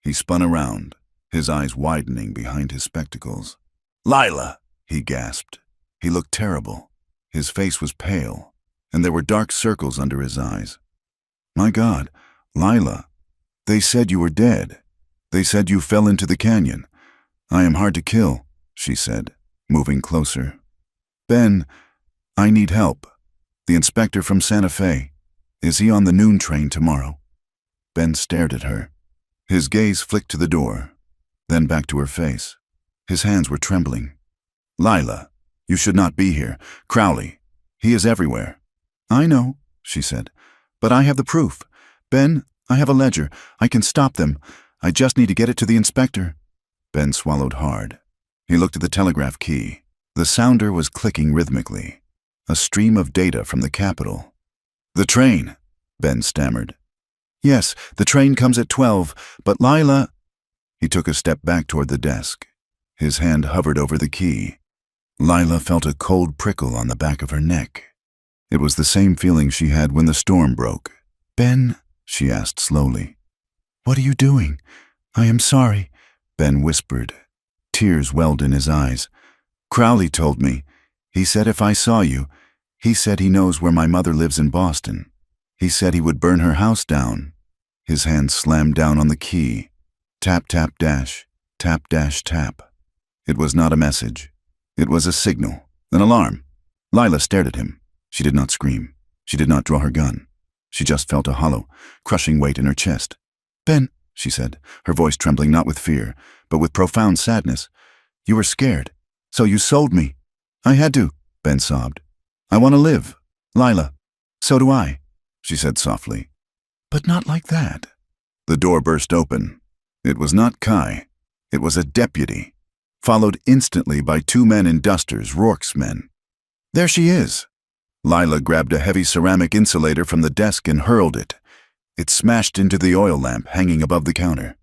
He spun around, his eyes widening behind his spectacles. "Lila!" he gasped. He looked terrible. His face was pale, and there were dark circles under his eyes. "My God, Lila, they said you were dead. They said you fell into the canyon. I am hard to kill," she said, moving closer. "Ben, I need help. The inspector from Santa Fe. Is he on the noon train tomorrow?" Ben stared at her. His gaze flicked to the door, then back to her face. His hands were trembling. "Lila, you should not be here. Crowley, he is everywhere." "I know," she said, "but I have the proof. Ben, I have a ledger. I can stop them. I just need to get it to the inspector." Ben swallowed hard. He looked at the telegraph key. The sounder was clicking rhythmically, a stream of data from the capital. "The train," Ben stammered. "Yes, the train comes at 12, but Lila—" He took a step back toward the desk. His hand hovered over the key. Lila felt a cold prickle on the back of her neck. It was the same feeling she had when the storm broke. "Ben," she asked slowly, "what are you doing? I am sorry," Ben whispered. Tears welled in his eyes. "Crowley told me. He said if I saw you, he said he knows where my mother lives in Boston. He said he would burn her house down." His hand slammed down on the key. Tap, tap, dash, tap, dash, tap. It was not a message. It was a signal, an alarm. Lila stared at him. She did not scream. She did not draw her gun. She just felt a hollow, crushing weight in her chest. "Ben," she said, her voice trembling not with fear, but with profound sadness, "you were scared, so you sold me." "I had to," Ben sobbed. "I want to live. Lila." "So do I," she said softly. "But not like that." The door burst open. It was not Kai. It was a deputy, followed instantly by 2 men in dusters, Rourke's men. "There she is." Lila grabbed a heavy ceramic insulator from the desk and hurled it. It smashed into the oil lamp hanging above the counter.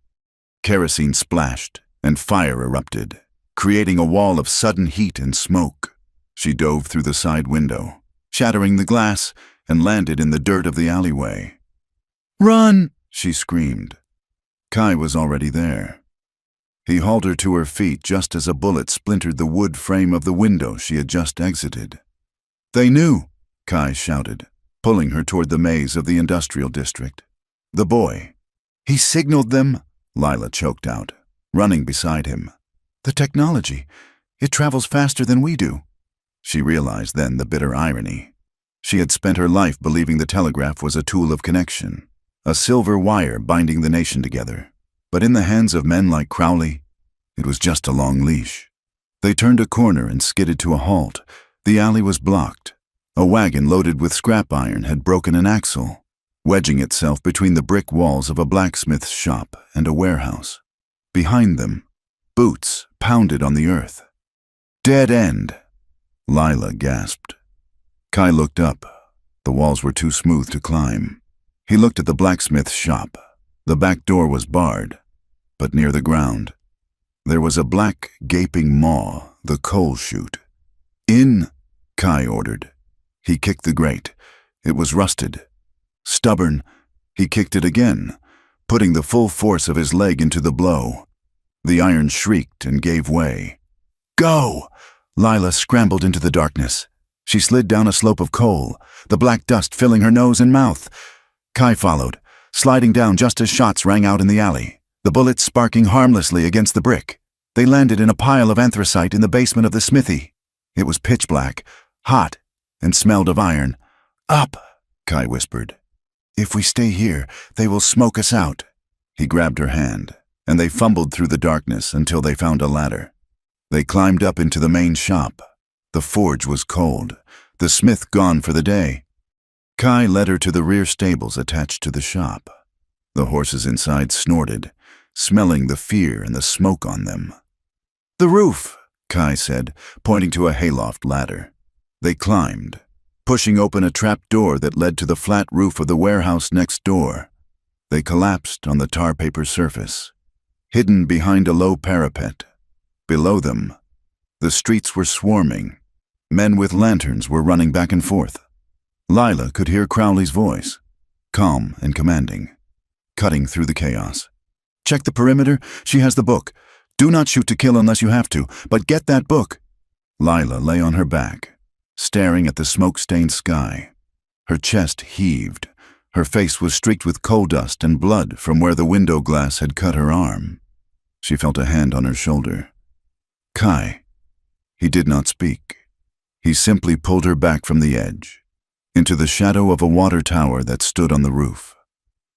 Kerosene splashed, and fire erupted, creating a wall of sudden heat and smoke. She dove through the side window, shattering the glass, and landed in the dirt of the alleyway. "Run!" she screamed. Kai was already there. He hauled her to her feet just as a bullet splintered the wood frame of the window she had just exited. "They knew!" Kai shouted, pulling her toward the maze of the industrial district. "The boy. He signaled them," Lila choked out, running beside him. "The technology. It travels faster than we do." She realized then the bitter irony. She had spent her life believing the telegraph was a tool of connection, a silver wire binding the nation together. But in the hands of men like Crowley, it was just a long leash. They turned a corner and skidded to a halt. The alley was blocked. A wagon loaded with scrap iron had broken an axle, wedging itself between the brick walls of a blacksmith's shop and a warehouse. Behind them, boots pounded on the earth. "Dead end," Lila gasped. Kai looked up. The walls were too smooth to climb. He looked at the blacksmith's shop. The back door was barred, but near the ground, there was a black, gaping maw, the coal chute. "In," Kai ordered. He kicked the grate. It was rusted. Stubborn, he kicked it again, putting the full force of his leg into the blow. The iron shrieked and gave way. "Go!" Lila scrambled into the darkness. She slid down a slope of coal, the black dust filling her nose and mouth. Kai followed, sliding down just as shots rang out in the alley, the bullets sparking harmlessly against the brick. They landed in a pile of anthracite in the basement of the smithy. It was pitch black, hot, and smelled of iron. "Up," Kai whispered. "If we stay here, they will smoke us out." He grabbed her hand, and they fumbled through the darkness until they found a ladder. They climbed up into the main shop. The forge was cold, the smith gone for the day. Kai led her to the rear stables attached to the shop. The horses inside snorted, smelling the fear and the smoke on them. "The roof," Kai said, pointing to a hayloft ladder. They climbed, pushing open a trap door that led to the flat roof of the warehouse next door. They collapsed on the tar paper surface, hidden behind a low parapet. Below them, the streets were swarming. Men with lanterns were running back and forth. Lila could hear Crowley's voice, calm and commanding, cutting through the chaos. "Check the perimeter. She has the book. Do not shoot to kill unless you have to, but get that book." Lila lay on her back, staring at the smoke-stained sky. Her chest heaved. Her face was streaked with coal dust and blood from where the window glass had cut her arm. She felt a hand on her shoulder. "Kai." He did not speak. He simply pulled her back from the edge, into the shadow of a water tower that stood on the roof.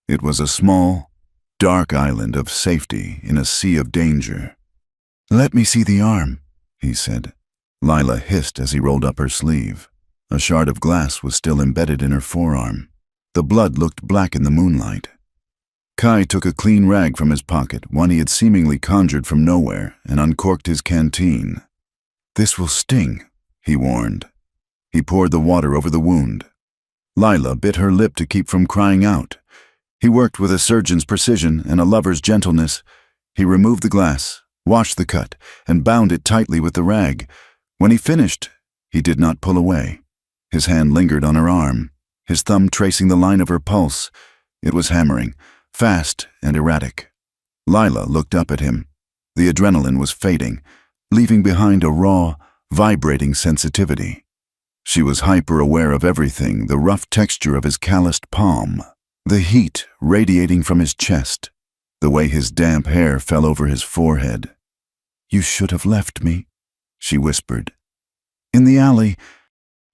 It was a small, dark island of safety in a sea of danger. "Let me see the arm," he said. Lila hissed as he rolled up her sleeve. A shard of glass was still embedded in her forearm. The blood looked black in the moonlight. Kai took a clean rag from his pocket, one he had seemingly conjured from nowhere, and uncorked his canteen. "This will sting," he warned. He poured the water over the wound. Lila bit her lip to keep from crying out. He worked with a surgeon's precision and a lover's gentleness. He removed the glass, washed the cut, and bound it tightly with the rag. When he finished, he did not pull away. His hand lingered on her arm, his thumb tracing the line of her pulse. It was hammering, fast and erratic. Lila looked up at him. The adrenaline was fading, leaving behind a raw, vibrating sensitivity. She was hyper-aware of everything, the rough texture of his calloused palm, the heat radiating from his chest, the way his damp hair fell over his forehead. "You should have left me," she whispered. "In the alley,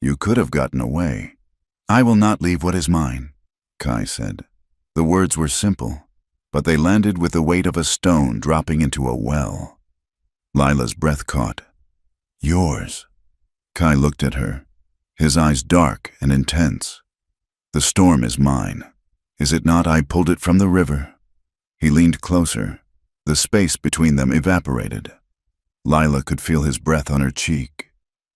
you could have gotten away." "I will not leave what is mine," Kai said. The words were simple, but they landed with the weight of a stone dropping into a well. Lila's breath caught. "Yours." Kai looked at her, his eyes dark and intense. "The storm is mine. Is it not? I pulled it from the river." He leaned closer. The space between them evaporated. Lila could feel his breath on her cheek.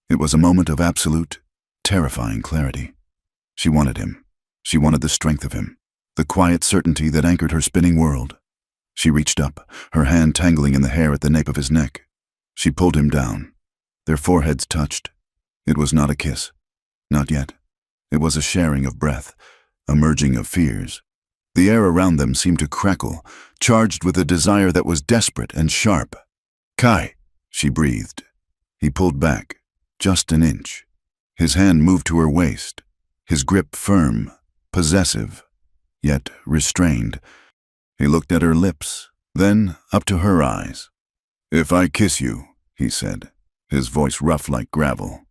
It was a moment of absolute, terrifying clarity. She wanted him. She wanted the strength of him, the quiet certainty that anchored her spinning world. She reached up, her hand tangling in the hair at the nape of his neck. She pulled him down. Their foreheads touched. It was not a kiss. Not yet. It was a sharing of breath, a merging of fears. The air around them seemed to crackle, charged with a desire that was desperate and sharp. "Kai," she breathed. He pulled back, just an inch. His hand moved to her waist, his grip firm, possessive, yet restrained. He looked at her lips, then up to her eyes. "If I kiss you," he said, his voice rough like gravel,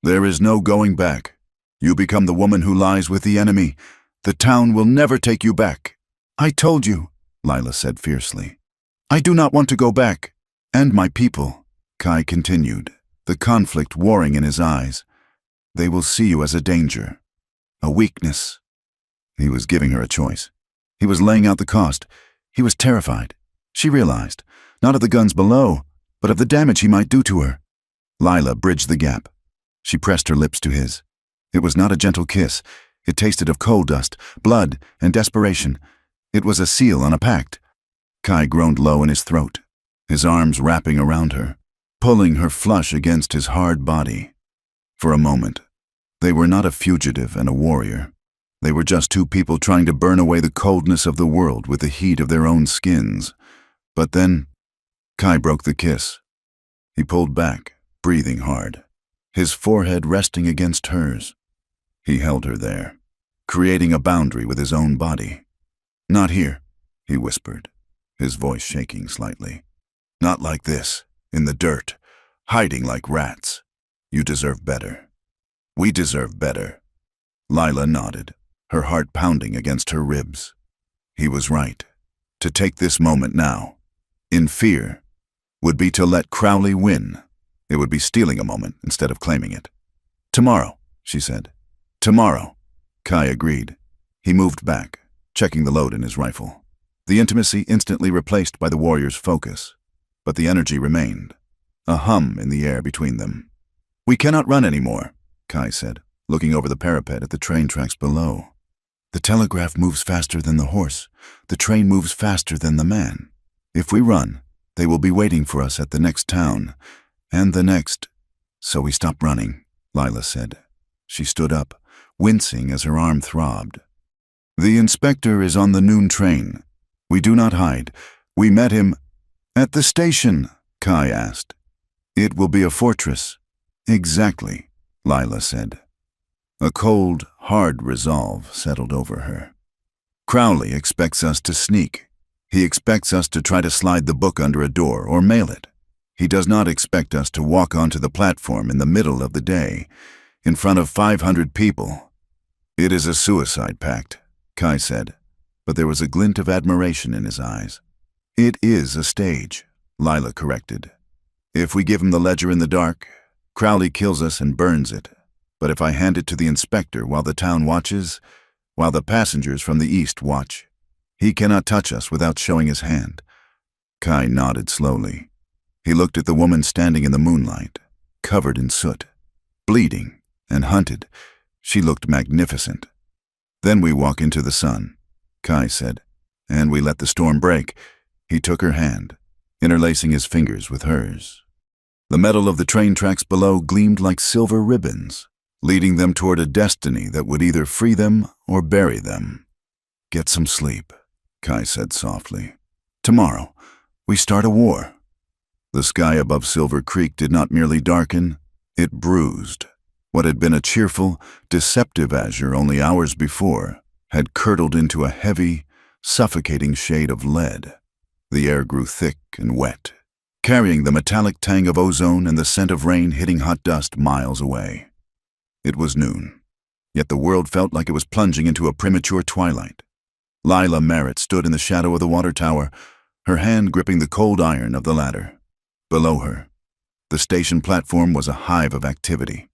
"there is no going back. You become the woman who lies with the enemy. The town will never take you back." "I told you," Lila said fiercely. "I do not want to go back. And my people," Kai continued, the conflict warring in his eyes. "They will see you as a danger, a weakness." He was giving her a choice. He was laying out the cost. He was terrified. She realized, not of the guns below, but of the damage he might do to her. Lila bridged the gap. She pressed her lips to his. It was not a gentle kiss. It tasted of coal dust, blood, and desperation. It was a seal on a pact. Kai groaned low in his throat, his arms wrapping around her, pulling her flush against his hard body. For a moment, they were not a fugitive and a warrior. They were just two people trying to burn away the coldness of the world with the heat of their own skins. But then, Kai broke the kiss. He pulled back, breathing hard, his forehead resting against hers. He held her there, creating a boundary with his own body. "Not here," he whispered, his voice shaking slightly. "Not like this, in the dirt, hiding like rats. You deserve better. We deserve better." Lila nodded, her heart pounding against her ribs. He was right. To take this moment now, in fear, would be to let Crowley win. It would be stealing a moment instead of claiming it. "Tomorrow," she said. "Tomorrow," Kai agreed. He moved back, checking the load in his rifle. The intimacy instantly replaced by the warrior's focus, but the energy remained, a hum in the air between them. "We cannot run anymore," Kai said, looking over the parapet at the train tracks below. "The telegraph moves faster than the horse. The train moves faster than the man. If we run, they will be waiting for us at the next town, and the next." "So we stop running," Lila said. She stood up, wincing as her arm throbbed. "The inspector is on the noon train. We do not hide. We met him at the station," Kai asked. "It will be a fortress." "Exactly," Lila said. A cold, hard resolve settled over her. "Crowley expects us to sneak. He expects us to try to slide the book under a door or mail it. He does not expect us to walk onto the platform in the middle of the day, in front of 500 people. It is a suicide pact," Kai said, but there was a glint of admiration in his eyes. "It is a stage," Lila corrected. "If we give him the ledger in the dark, Crowley kills us and burns it. But if I hand it to the inspector while the town watches, while the passengers from the east watch, he cannot touch us without showing his hand." Kai nodded slowly. He looked at the woman standing in the moonlight, covered in soot, bleeding and hunted. She looked magnificent. "Then we walk into the sun," Kai said, "and we let the storm break." He took her hand, interlacing his fingers with hers. The metal of the train tracks below gleamed like silver ribbons, leading them toward a destiny that would either free them or bury them. "Get some sleep," Kai said softly. "Tomorrow, we start a war." The sky above Silver Creek did not merely darken, it bruised. What had been a cheerful, deceptive azure only hours before had curdled into a heavy, suffocating shade of lead. The air grew thick and wet, carrying the metallic tang of ozone and the scent of rain hitting hot dust miles away. It was noon, yet the world felt like it was plunging into a premature twilight. Lila Merritt stood in the shadow of the water tower, her hand gripping the cold iron of the ladder. Below her, the station platform was a hive of activity.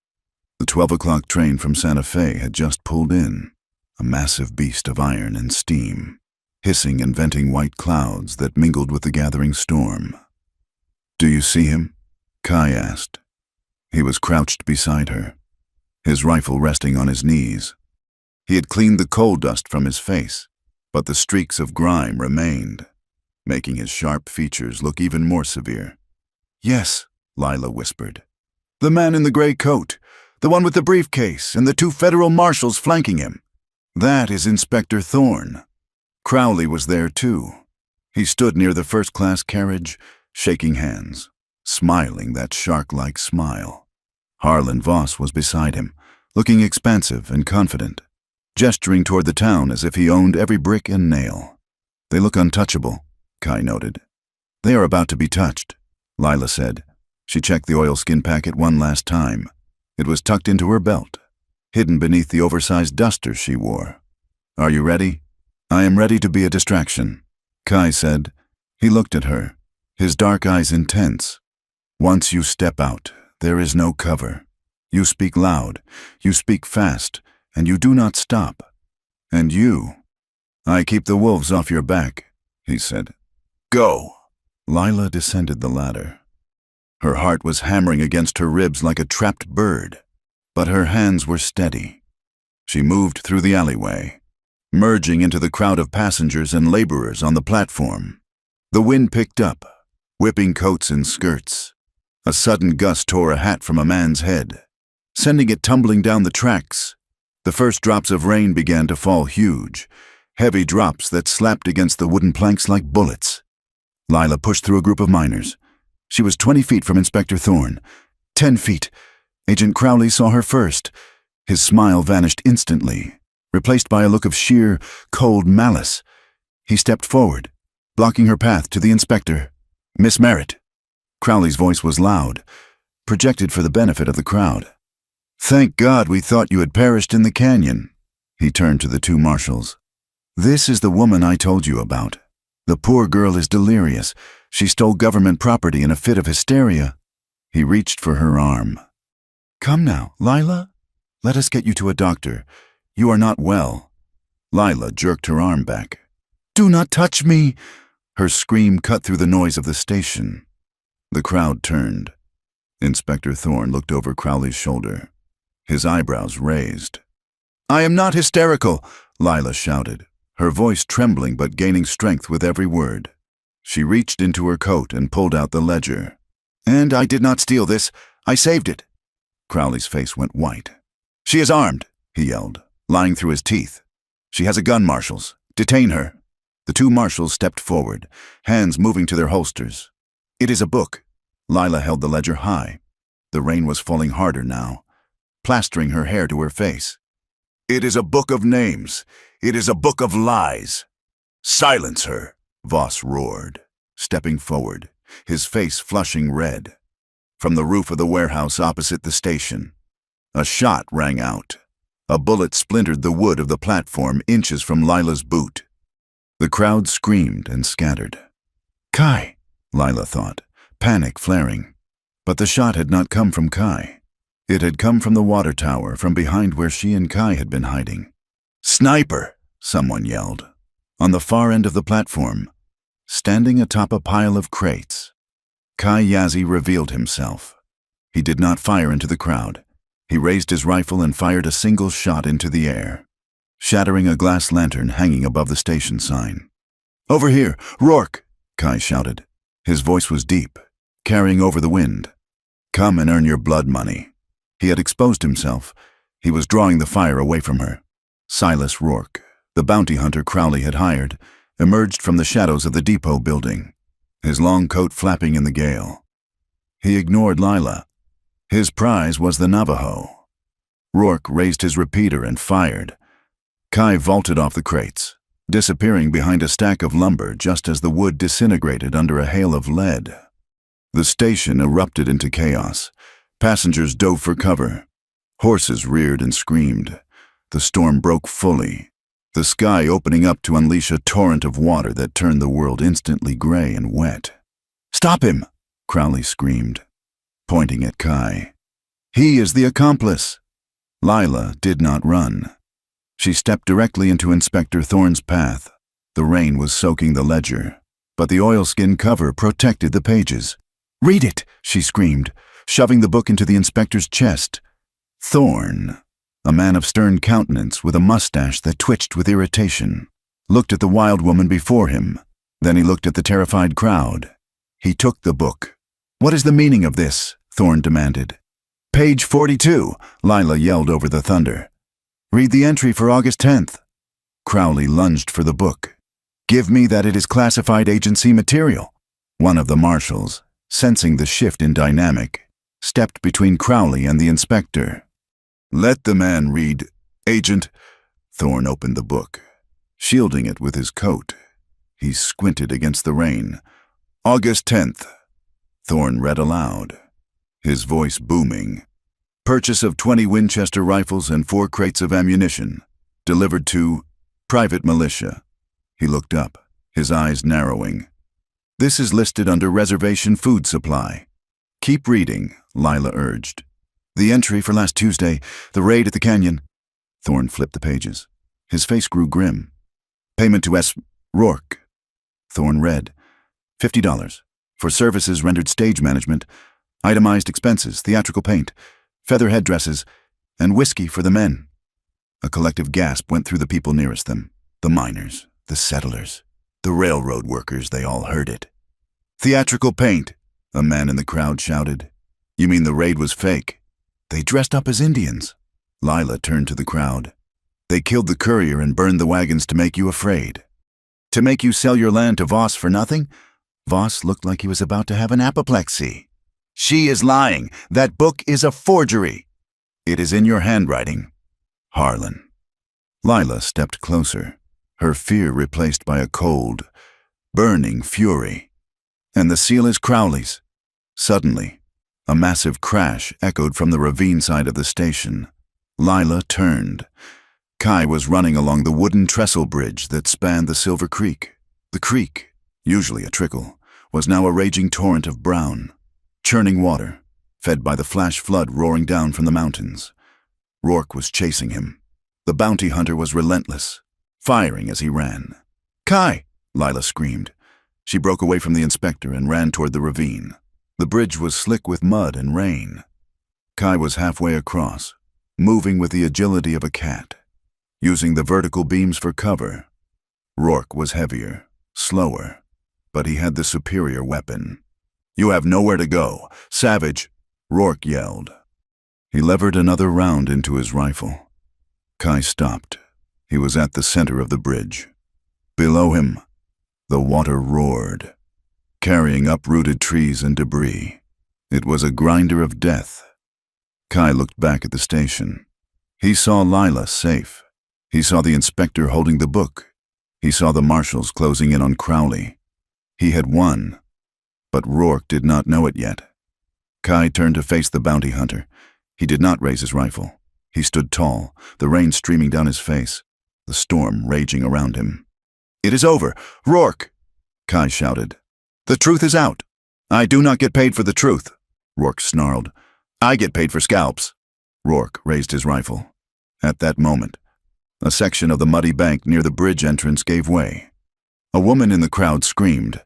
The 12 o'clock train from Santa Fe had just pulled in, a massive beast of iron and steam, hissing and venting white clouds that mingled with the gathering storm. "Do you see him?" Kai asked. He was crouched beside her, his rifle resting on his knees. He had cleaned the coal dust from his face, but the streaks of grime remained, making his sharp features look even more severe. "Yes," Lila whispered. "The man in the gray coat, the one with the briefcase and the 2 federal marshals flanking him. That is Inspector Thorne." Crowley was there too. He stood near the first-class carriage, shaking hands, smiling that shark-like smile. Harlan Voss was beside him, looking expansive and confident, gesturing toward the town as if he owned every brick and nail. They look untouchable, Kai noted. They are about to be touched, Lila said. She checked the oilskin packet one last time. It was tucked into her belt, hidden beneath the oversized duster she wore. Are you ready? I am ready to be a distraction, Kai said. He looked at her, his dark eyes intense. Once you step out, there is no cover. You speak loud, you speak fast, and you do not stop. And you? I keep the wolves off your back, he said. Go. Lila descended the ladder. Her heart was hammering against her ribs like a trapped bird, but her hands were steady. She moved through the alleyway, merging into the crowd of passengers and laborers on the platform. The wind picked up, whipping coats and skirts. A sudden gust tore a hat from a man's head, sending it tumbling down the tracks. The first drops of rain began to fall huge, heavy drops that slapped against the wooden planks like bullets. Lila pushed through a group of miners. She was 20 feet from Inspector Thorne. 10 feet. Agent Crowley saw her first. His smile vanished instantly, replaced by a look of sheer, cold malice. He stepped forward, blocking her path to the inspector. Miss Merritt. Crowley's voice was loud, projected for the benefit of the crowd. Thank God we thought you had perished in the canyon. He turned to the two marshals. This is the woman I told you about. The poor girl is delirious. She stole government property in a fit of hysteria. He reached for her arm. Come now, Lila. Let us get you to a doctor. You are not well. Lila jerked her arm back. Do not touch me! Her scream cut through the noise of the station. The crowd turned. Inspector Thorne looked over Crowley's shoulder, his eyebrows raised. I am not hysterical, Lila shouted, her voice trembling but gaining strength with every word. She reached into her coat and pulled out the ledger. And I did not steal this. I saved it. Crowley's face went white. She is armed, he yelled, lying through his teeth. She has a gun, marshals. Detain her. The two marshals stepped forward, hands moving to their holsters. It is a book. Lila held the ledger high. The rain was falling harder now, plastering her hair to her face. It is a book of names. It is a book of lies. Silence her, Voss roared, stepping forward, his face flushing red. From the roof of the warehouse opposite the station, a shot rang out. A bullet splintered the wood of the platform inches from Lila's boot. The crowd screamed and scattered. Kai, Lila thought, panic flaring. But the shot had not come from Kai. It had come from the water tower, from behind where she and Kai had been hiding. Sniper, someone yelled. On the far end of the platform, standing atop a pile of crates, Kai Yazzie revealed himself. He did not fire into the crowd. He raised his rifle and fired a single shot into the air, shattering a glass lantern hanging above the station sign. Over here, Rourke, Kai shouted. His voice was deep, carrying over the wind. Come and earn your blood money. He had exposed himself. He was drawing the fire away from her. Silas Rourke, the bounty hunter Crowley had hired, emerged from the shadows of the depot building, his long coat flapping in the gale. He ignored Lila. His prize was the Navajo. Rourke raised his repeater and fired. Kai vaulted off the crates, disappearing behind a stack of lumber just as the wood disintegrated under a hail of lead. The station erupted into chaos. Passengers dove for cover. Horses reared and screamed. The storm broke fully, the sky opening up to unleash a torrent of water that turned the world instantly gray and wet. Stop him! Crowley screamed, pointing at Kai. He is the accomplice! Lila did not run. She stepped directly into Inspector Thorne's path. The rain was soaking the ledger, but the oilskin cover protected the pages. Read it, she screamed, shoving the book into the inspector's chest. Thorne, a man of stern countenance with a mustache that twitched with irritation, looked at the wild woman before him. Then he looked at the terrified crowd. He took the book. What is the meaning of this? Thorne demanded. Page 42, Lila yelled over the thunder. Read the entry for August 10th. Crowley lunged for the book. Give me that it is classified agency material. One of the marshals, sensing the shift in dynamic, stepped between Crowley and the inspector. Let the man read. Agent. Thorne opened the book, shielding it with his coat. He squinted against the rain. August 10th. Thorne read aloud, his voice booming. Purchase of 20 Winchester rifles and 4 crates of ammunition, delivered to Private Militia. He looked up, his eyes narrowing. This is listed under reservation food supply. Keep reading, Lila urged. The entry for last Tuesday, the raid at the canyon. Thorne flipped the pages. His face grew grim. Payment to S. Rourke. Thorne read. $50. For services rendered stage management, itemized expenses, theatrical paint, feather headdresses, and whiskey for the men. A collective gasp went through the people nearest them. The miners, the settlers, the railroad workers, they all heard it. Theatrical paint, a man in the crowd shouted. You mean the raid was fake? They dressed up as Indians. Lila turned to the crowd. They killed the courier and burned the wagons to make you afraid. To make you sell your land to Voss for nothing? Voss looked like he was about to have an apoplexy. She is lying. That book is a forgery. It is in your handwriting. Harlan. Lila stepped closer, her fear replaced by a cold, burning fury. And the seal is Crowley's. Suddenly, a massive crash echoed from the ravine side of the station. Lila turned. Kai was running along the wooden trestle bridge that spanned the Silver Creek. The creek, usually a trickle, was now a raging torrent of brown, churning water, fed by the flash flood roaring down from the mountains. Rourke was chasing him. The bounty hunter was relentless, firing as he ran. Kai! Lila screamed. She broke away from the inspector and ran toward the ravine. The bridge was slick with mud and rain. Kai was halfway across, moving with the agility of a cat, using the vertical beams for cover. Rourke was heavier, slower, but he had the superior weapon. You have nowhere to go. Savage, Rourke yelled. He levered another round into his rifle. Kai stopped. He was at the center of the bridge. Below him, the water roared, carrying uprooted trees and debris. It was a grinder of death. Kai looked back at the station. He saw Lila safe. He saw the inspector holding the book. He saw the marshals closing in on Crowley. He had won, but Rourke did not know it yet. Kai turned to face the bounty hunter. He did not raise his rifle. He stood tall, the rain streaming down his face, the storm raging around him. It is over! Rourke! Kai shouted. The truth is out. I do not get paid for the truth, Rourke snarled. I get paid for scalps. Rourke raised his rifle. At that moment, a section of the muddy bank near the bridge entrance gave way. A woman in the crowd screamed.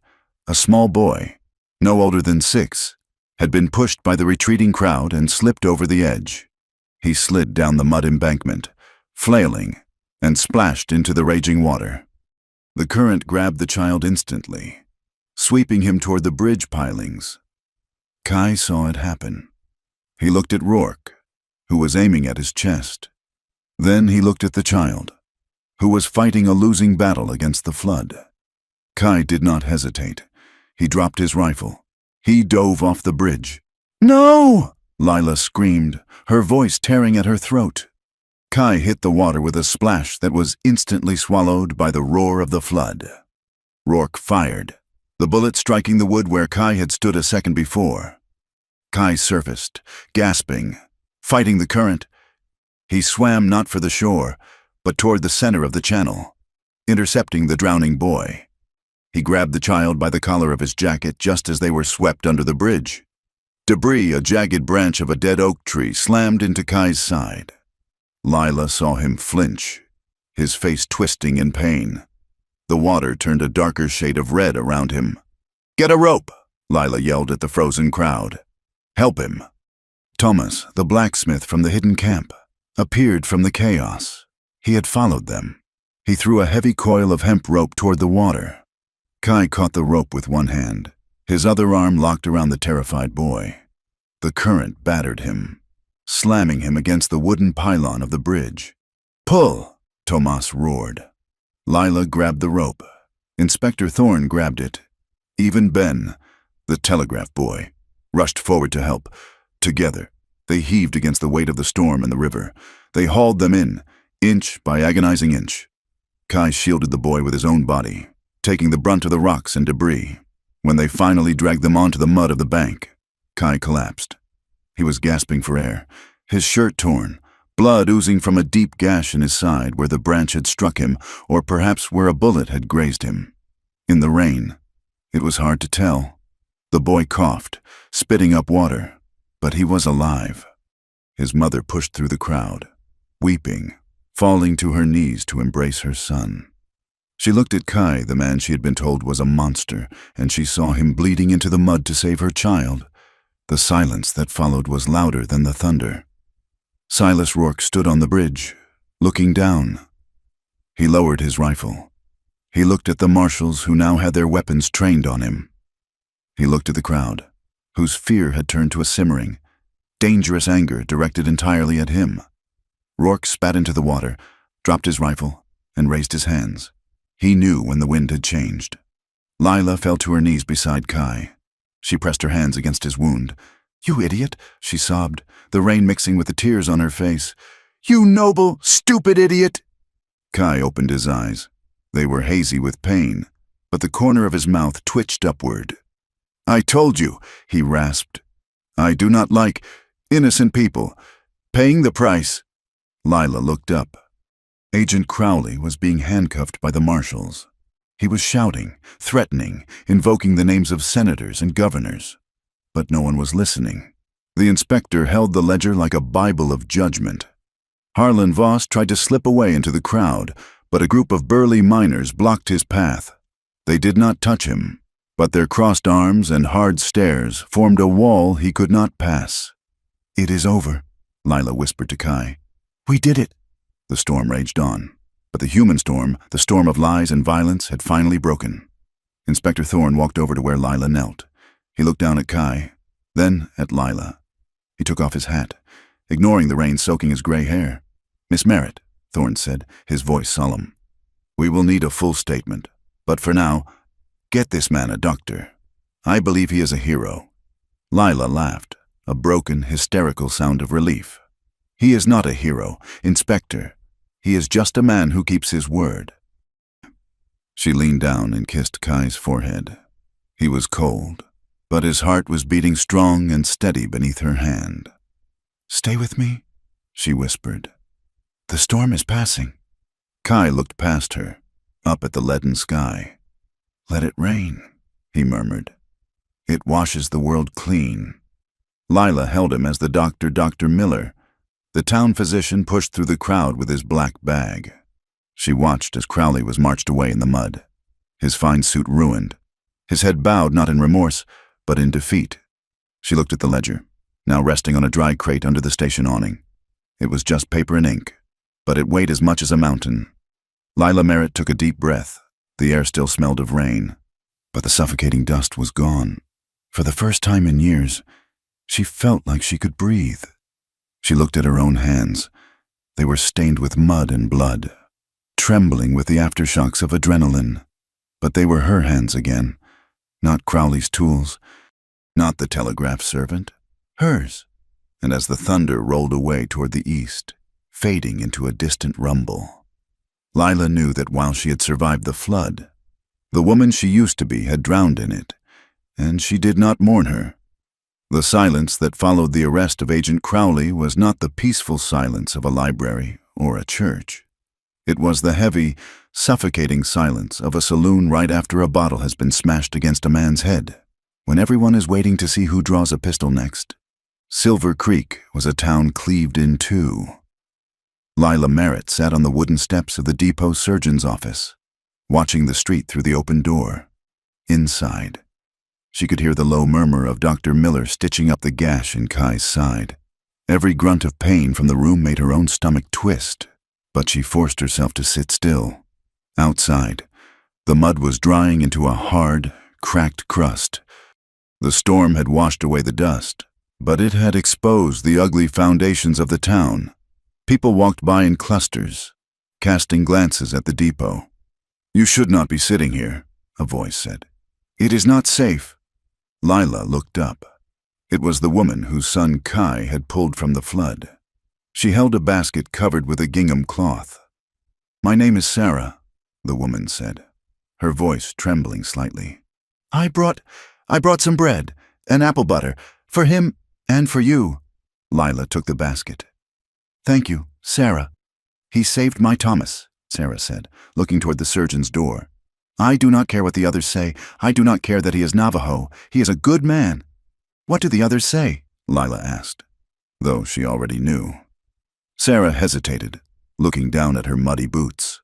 A small boy, no older than 6, had been pushed by the retreating crowd and slipped over the edge. He slid down the mud embankment, flailing, and splashed into the raging water. The current grabbed the child instantly, sweeping him toward the bridge pilings. Kai saw it happen. He looked at Rourke, who was aiming at his chest. Then he looked at the child, who was fighting a losing battle against the flood. Kai did not hesitate. He dropped his rifle. He dove off the bridge. No! Lila screamed, her voice tearing at her throat. Kai hit the water with a splash that was instantly swallowed by the roar of the flood. Rourke fired, the bullet striking the wood where Kai had stood a second before. Kai surfaced, gasping, fighting the current. He swam not for the shore, but toward the center of the channel, intercepting the drowning boy. He grabbed the child by the collar of his jacket just as they were swept under the bridge. Debris, a jagged branch of a dead oak tree, slammed into Kai's side. Lila saw him flinch, his face twisting in pain. The water turned a darker shade of red around him. Get a rope, Lila yelled at the frozen crowd. Help him. Thomas, the blacksmith from the hidden camp, appeared from the chaos. He had followed them. He threw a heavy coil of hemp rope toward the water. Kai caught the rope with one hand, his other arm locked around the terrified boy. The current battered him, slamming him against the wooden pylon of the bridge. Pull, Thomas roared. Lila grabbed the rope. Inspector Thorne grabbed it. Even Ben, the telegraph boy, rushed forward to help. Together, they heaved against the weight of the storm and the river. They hauled them in, inch by agonizing inch. Kai shielded the boy with his own body, taking the brunt of the rocks and debris. When they finally dragged them onto the mud of the bank, Kai collapsed. He was gasping for air, his shirt torn, blood oozing from a deep gash in his side where the branch had struck him, or perhaps where a bullet had grazed him. In the rain, it was hard to tell. The boy coughed, spitting up water, but he was alive. His mother pushed through the crowd, weeping, falling to her knees to embrace her son. She looked at Kai, the man she had been told was a monster, and she saw him bleeding into the mud to save her child. The silence that followed was louder than the thunder. Silas Rourke stood on the bridge, looking down. He lowered his rifle. He looked at the marshals who now had their weapons trained on him. He looked at the crowd, whose fear had turned to a simmering, dangerous anger directed entirely at him. Rourke spat into the water, dropped his rifle, and raised his hands. He knew when the wind had changed. Lila fell to her knees beside Kai. She pressed her hands against his wound. "You idiot," she sobbed, the rain mixing with the tears on her face. "You noble, stupid idiot!" Kai opened his eyes. They were hazy with pain, but the corner of his mouth twitched upward. "I told you," he rasped. "I do not like innocent people paying the price." Lila looked up. Agent Crowley was being handcuffed by the marshals. He was shouting, threatening, invoking the names of senators and governors. But no one was listening. The inspector held the ledger like a Bible of judgment. Harlan Voss tried to slip away into the crowd, but a group of burly miners blocked his path. They did not touch him, but their crossed arms and hard stares formed a wall he could not pass. "It is over," Lila whispered to Kai. "We did it." The storm raged on, but the human storm, the storm of lies and violence, had finally broken. Inspector Thorne walked over to where Lila knelt. He looked down at Kai, then at Lila. He took off his hat, ignoring the rain soaking his gray hair. "Miss Merritt," Thorne said, his voice solemn, "we will need a full statement, but for now, get this man a doctor. I believe he is a hero." Lila laughed, a broken, hysterical sound of relief. "He is not a hero, Inspector. He is just a man who keeps his word." She leaned down and kissed Kai's forehead. He was cold, but his heart was beating strong and steady beneath her hand. "Stay with me," she whispered. "The storm is passing." Kai looked past her, up at the leaden sky. "Let it rain," he murmured. "It washes the world clean." Lila held him as the doctor, Dr. Miller. The town physician pushed through the crowd with his black bag. She watched as Crowley was marched away in the mud, his fine suit ruined, his head bowed not in remorse, but in defeat. She looked at the ledger, now resting on a dry crate under the station awning. It was just paper and ink, but it weighed as much as a mountain. Lila Merritt took a deep breath. The air still smelled of rain, but the suffocating dust was gone. For the first time in years, she felt like she could breathe. She looked at her own hands. They were stained with mud and blood, trembling with the aftershocks of adrenaline. But they were her hands again, not Crowley's tools, not the telegraph servant, hers. And as the thunder rolled away toward the east, fading into a distant rumble, Lila knew that while she had survived the flood, the woman she used to be had drowned in it, and she did not mourn her. The silence that followed the arrest of Agent Crowley was not the peaceful silence of a library or a church. It was the heavy, suffocating silence of a saloon right after a bottle has been smashed against a man's head, when everyone is waiting to see who draws a pistol next. Silver Creek was a town cleaved in two. Lila Merritt sat on the wooden steps of the depot surgeon's office, watching the street through the open door. Inside, she could hear the low murmur of Dr. Miller stitching up the gash in Kai's side. Every grunt of pain from the room made her own stomach twist, but she forced herself to sit still. Outside, the mud was drying into a hard, cracked crust. The storm had washed away the dust, but it had exposed the ugly foundations of the town. People walked by in clusters, casting glances at the depot. "You should not be sitting here," a voice said. "It is not safe." Lila looked up. It was the woman whose son Kai had pulled from the flood. She held a basket covered with a gingham cloth. "My name is Sarah," the woman said, her voice trembling slightly. I brought some bread and apple butter for him and for you." Lila took the basket. "Thank you, Sarah. He saved my Thomas," Sarah said, looking toward the surgeon's door. "I do not care what the others say. I do not care that he is Navajo. He is a good man." "What do the others say?" Lila asked, though she already knew. Sarah hesitated, looking down at her muddy boots.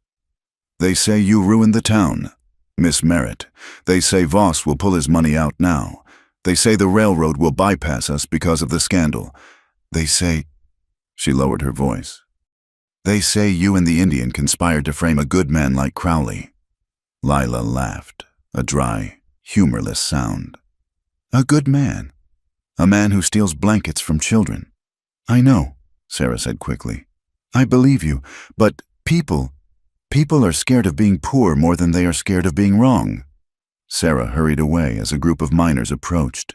"They say you ruined the town, Miss Merritt. They say Voss will pull his money out now. They say the railroad will bypass us because of the scandal. They say—" She lowered her voice. "They say you and the Indian conspired to frame a good man like Crowley." Lila laughed, a dry, humorless sound. "A good man? A man who steals blankets from children?" "I know," Sarah said quickly. "I believe you, but people are scared of being poor more than they are scared of being wrong." Sarah hurried away as a group of miners approached.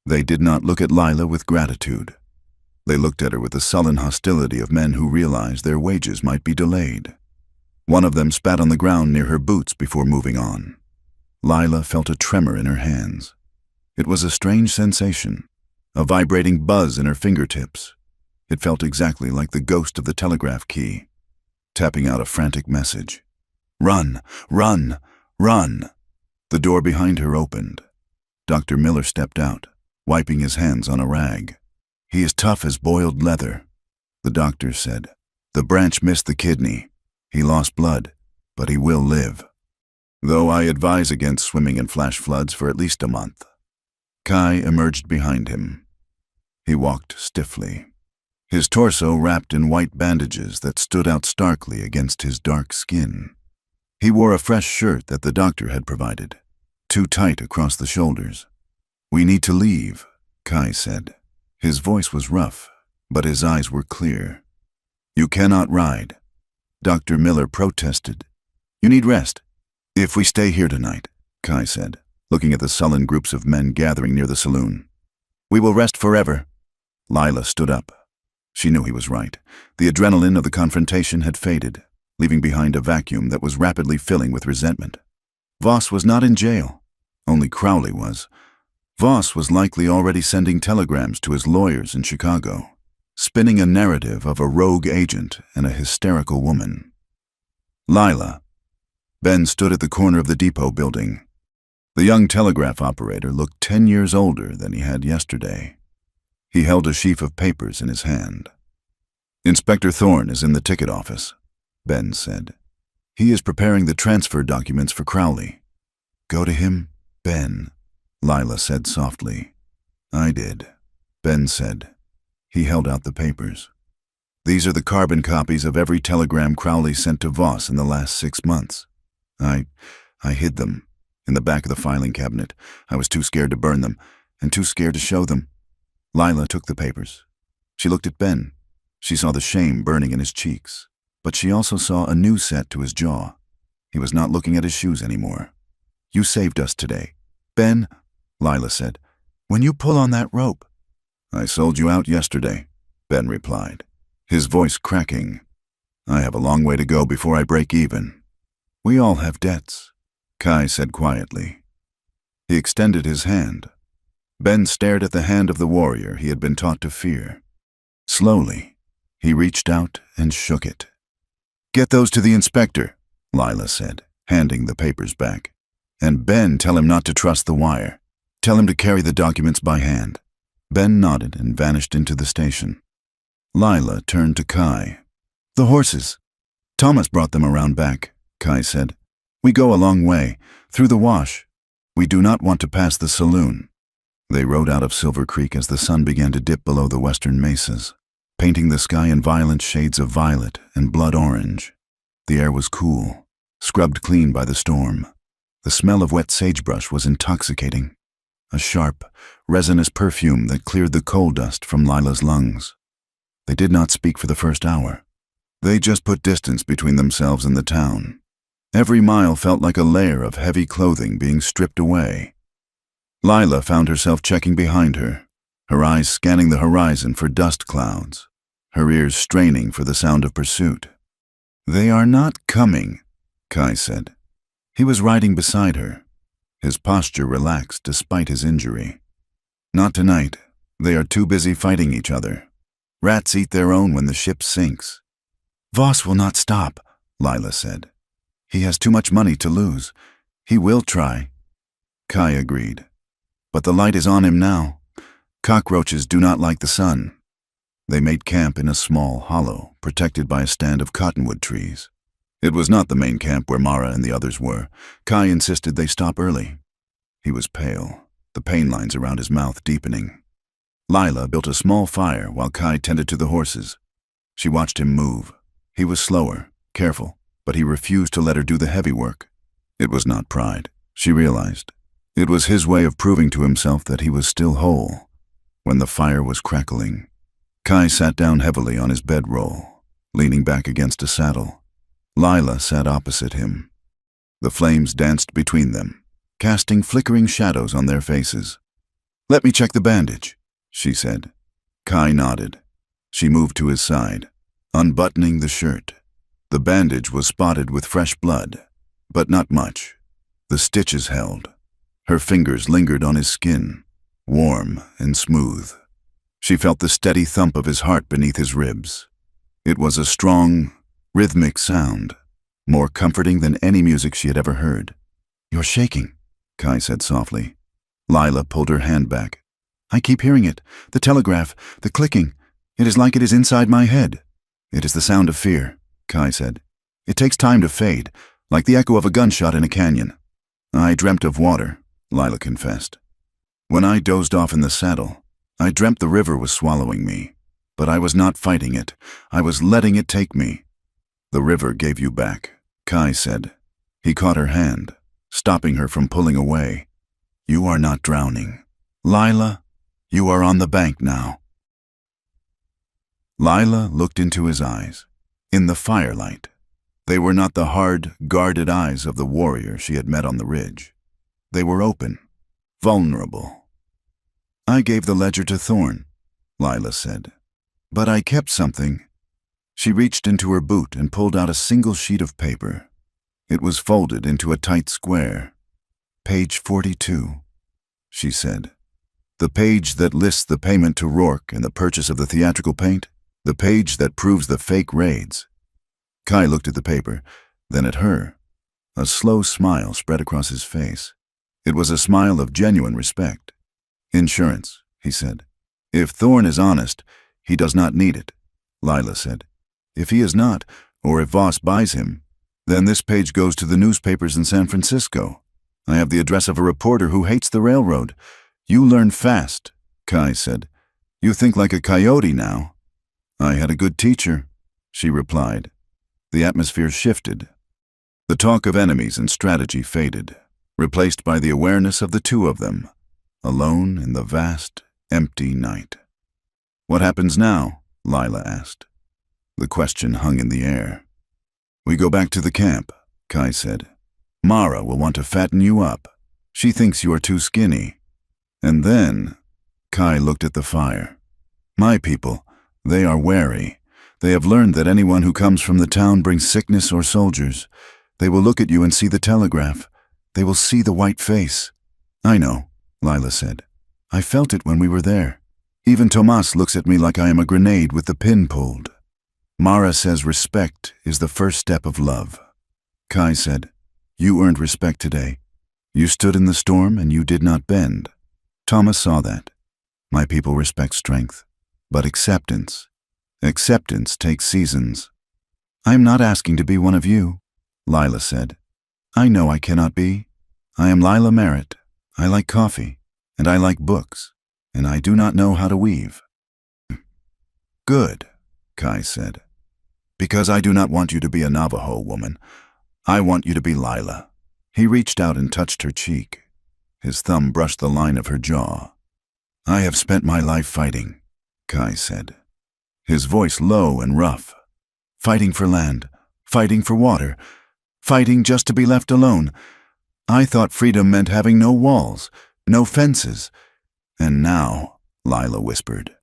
They did not look at Lila with gratitude. They looked at her with the sullen hostility of men who realized their wages might be delayed. One of them spat on the ground near her boots before moving on. Lila felt a tremor in her hands. It was a strange sensation, a vibrating buzz in her fingertips. It felt exactly like the ghost of the telegraph key, tapping out a frantic message. "Run! Run! Run!" The door behind her opened. Dr. Miller stepped out, wiping his hands on a rag. "He is tough as boiled leather," the doctor said. "The branch missed the kidney. He lost blood, but he will live. Though I advise against swimming in flash floods for at least a month." Kai emerged behind him. He walked stiffly, his torso wrapped in white bandages that stood out starkly against his dark skin. He wore a fresh shirt that the doctor had provided, too tight across the shoulders. "We need to leave," Kai said. His voice was rough, but his eyes were clear. "You cannot ride." Dr. Miller protested. "You need rest." "If we stay here tonight," Kai said, looking at the sullen groups of men gathering near the saloon. "We will rest forever." Lila stood up. She knew he was right. The adrenaline of the confrontation had faded, leaving behind a vacuum that was rapidly filling with resentment. Voss was not in jail. Only Crowley was. Voss was likely already sending telegrams to his lawyers in Chicago, spinning a narrative of a rogue agent and a hysterical woman. "Lila." Ben stood at the corner of the depot building. The young telegraph operator looked 10 years older than he had yesterday. He held a sheaf of papers in his hand. "Inspector Thorne is in the ticket office," Ben said. "He is preparing the transfer documents for Crowley." "Go to him, Ben," Lila said softly. "I did," Ben said. He held out the papers. "These are the carbon copies of every telegram Crowley sent to Voss in the last 6 months. I hid them in the back of the filing cabinet. I was too scared to burn them, and too scared to show them." Lila took the papers. She looked at Ben. She saw the shame burning in his cheeks, but she also saw a new set to his jaw. He was not looking at his shoes anymore. "You saved us today, Ben," Lila said. "When you pull on that rope—" "I sold you out yesterday," Ben replied, his voice cracking. "I have a long way to go before I break even." "We all have debts," Kai said quietly. He extended his hand. Ben stared at the hand of the warrior he had been taught to fear. Slowly, he reached out and shook it. "Get those to the inspector," Lila said, handing the papers back. "And Ben, tell him not to trust the wire. Tell him to carry the documents by hand." Ben nodded and vanished into the station. Lila turned to Kai. "The horses. Thomas brought them around back," Kai said. "We go a long way, through the wash. We do not want to pass the saloon." They rode out of Silver Creek as the sun began to dip below the western mesas, painting the sky in violent shades of violet and blood orange. The air was cool, scrubbed clean by the storm. The smell of wet sagebrush was intoxicating, a sharp, resinous perfume that cleared the coal dust from Lila's lungs. They did not speak for the first hour. They just put distance between themselves and the town. Every mile felt like a layer of heavy clothing being stripped away. Lila found herself checking behind her, her eyes scanning the horizon for dust clouds, her ears straining for the sound of pursuit. "They are not coming," Kai said. He was riding beside her, his posture relaxed despite his injury. "Not tonight. They are too busy fighting each other. Rats eat their own when the ship sinks." "Voss will not stop," Lila said. "He has too much money to lose. He will try." Kai agreed. "But the light is on him now. Cockroaches do not like the sun." They made camp in a small hollow, protected by a stand of cottonwood trees. It was not the main camp where Mara and the others were. Kai insisted they stop early. He was pale, the pain lines around his mouth deepening. Lila built a small fire while Kai tended to the horses. She watched him move. He was slower, careful, but he refused to let her do the heavy work. It was not pride, she realized. It was his way of proving to himself that he was still whole. When the fire was crackling, Kai sat down heavily on his bedroll, leaning back against a saddle. Lila sat opposite him. The flames danced between them, casting flickering shadows on their faces. "Let me check the bandage," she said. Kai nodded. She moved to his side, unbuttoning the shirt. The bandage was spotted with fresh blood, but not much. The stitches held. Her fingers lingered on his skin, warm and smooth. She felt the steady thump of his heart beneath his ribs. It was a strong, rhythmic sound, more comforting than any music she had ever heard. "You're shaking," Kai said softly. Lila pulled her hand back. "I keep hearing it, the telegraph, the clicking. It is like it is inside my head." "It is the sound of fear," Kai said. "It takes time to fade, like the echo of a gunshot in a canyon." "I dreamt of water," Lila confessed. "When I dozed off in the saddle, I dreamt the river was swallowing me. But I was not fighting it. I was letting it take me." "The river gave you back," Kai said. He caught her hand, stopping her from pulling away. "You are not drowning. Lila, you are on the bank now." Lila looked into his eyes. In the firelight, they were not the hard, guarded eyes of the warrior she had met on the ridge. They were open, vulnerable. "I gave the ledger to Thorn," Lila said. "But I kept something." She reached into her boot and pulled out a single sheet of paper. It was folded into a tight square. "Page 42, she said. "The page that lists the payment to Rourke and the purchase of the theatrical paint. The page that proves the fake raids." Kai looked at the paper, then at her. A slow smile spread across his face. It was a smile of genuine respect. "Insurance," he said. "If Thorn is honest, he does not need it," Lila said. "If he is not, or if Voss buys him, then this page goes to the newspapers in San Francisco. I have the address of a reporter who hates the railroad." "You learn fast," Kai said. "You think like a coyote now." "I had a good teacher," she replied. The atmosphere shifted. The talk of enemies and strategy faded, replaced by the awareness of the two of them, alone in the vast, empty night. "What happens now?" Lila asked. The question hung in the air. "We go back to the camp," Kai said. "Mara will want to fatten you up. She thinks you are too skinny. And then," Kai looked at the fire. "My people, they are wary. They have learned that anyone who comes from the town brings sickness or soldiers. They will look at you and see the telegraph. They will see the white face." "I know," Lila said. "I felt it when we were there. Even Tomas looks at me like I am a grenade with the pin pulled." "Mara says respect is the first step of love." Kai said, "You earned respect today. You stood in the storm and you did not bend." Thomas saw that. "My people respect strength, but acceptance takes seasons." "I am not asking to be one of you," Lila said. "I know I cannot be. I am Lila Merritt. I like coffee, and I like books, and I do not know how to weave." "Good," Kai said. "Because I do not want you to be a Navajo woman. I want you to be Lila." He reached out and touched her cheek. His thumb brushed the line of her jaw. "I have spent my life fighting," Kai said, his voice low and rough. "Fighting for land, fighting for water, fighting just to be left alone. I thought freedom meant having no walls, no fences. And now, Lila whispered.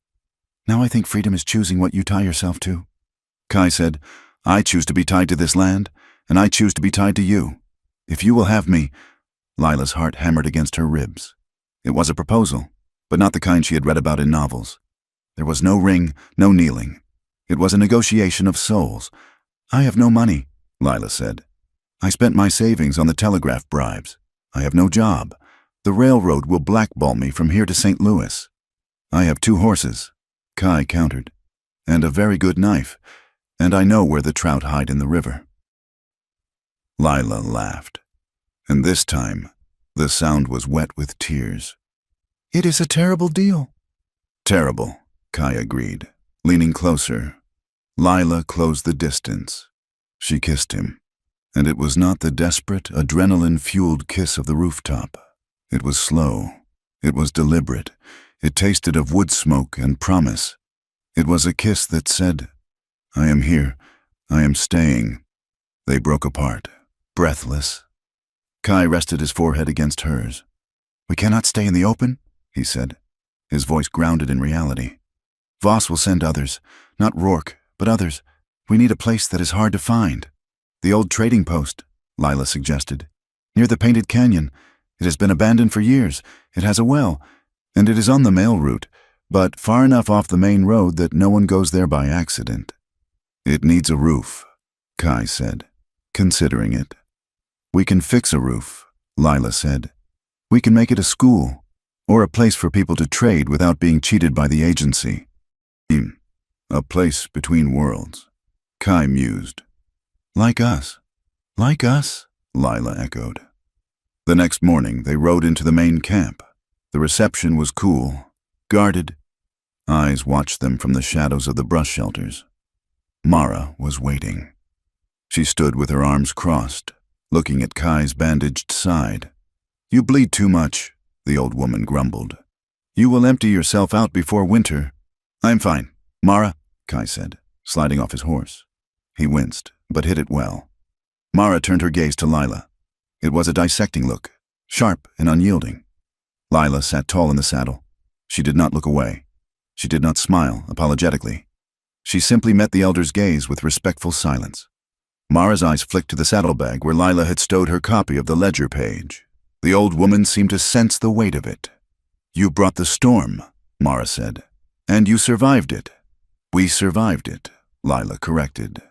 Now I think freedom is choosing what you tie yourself to. Kai said, I choose to be tied to this land, and I choose to be tied to you. If you will have me. Lila's heart hammered against her ribs. It was a proposal, but not the kind she had read about in novels. There was no ring, no kneeling. It was a negotiation of souls. I have no money, Lila said. I spent my savings on the telegraph bribes. I have no job. The railroad will blackball me from here to St. Louis. I have 2 horses, Kai countered, and a very good knife, and I know where the trout hide in the river. Lila laughed, and this time the sound was wet with tears. It is a terrible deal. Terrible, Kai agreed, leaning closer. Lila closed the distance. She kissed him. And it was not the desperate, adrenaline-fueled kiss of the rooftop. It was slow. It was deliberate. It tasted of wood smoke and promise. It was a kiss that said, I am here. I am staying. They broke apart, breathless. Kai rested his forehead against hers. We cannot stay in the open, he said, his voice grounded in reality. Voss will send others, not Rourke, but others. We need a place that is hard to find. The old trading post, Lila suggested. Near the Painted Canyon. It has been abandoned for years. It has a well, and it is on the mail route, but far enough off the main road that no one goes there by accident. It needs a roof, Kai said, considering it. We can fix a roof, Lila said. We can make it a school, or a place for people to trade without being cheated by the agency. A place between worlds, Kai mused. Like us, Lila echoed. The next morning, they rode into the main camp. The reception was cool, guarded. Eyes watched them from the shadows of the brush shelters. Mara was waiting. She stood with her arms crossed, looking at Kai's bandaged side. You bleed too much, the old woman grumbled. You will empty yourself out before winter. I'm fine, Mara, Kai said, sliding off his horse. He winced, but hit it well. Mara turned her gaze to Lila. It was a dissecting look, sharp and unyielding. Lila sat tall in the saddle. She did not look away. She did not smile apologetically. She simply met the elder's gaze with respectful silence. Mara's eyes flicked to the saddlebag where Lila had stowed her copy of the ledger page. The old woman seemed to sense the weight of it. You brought the storm, Mara said, and you survived it. We survived it, Lila corrected.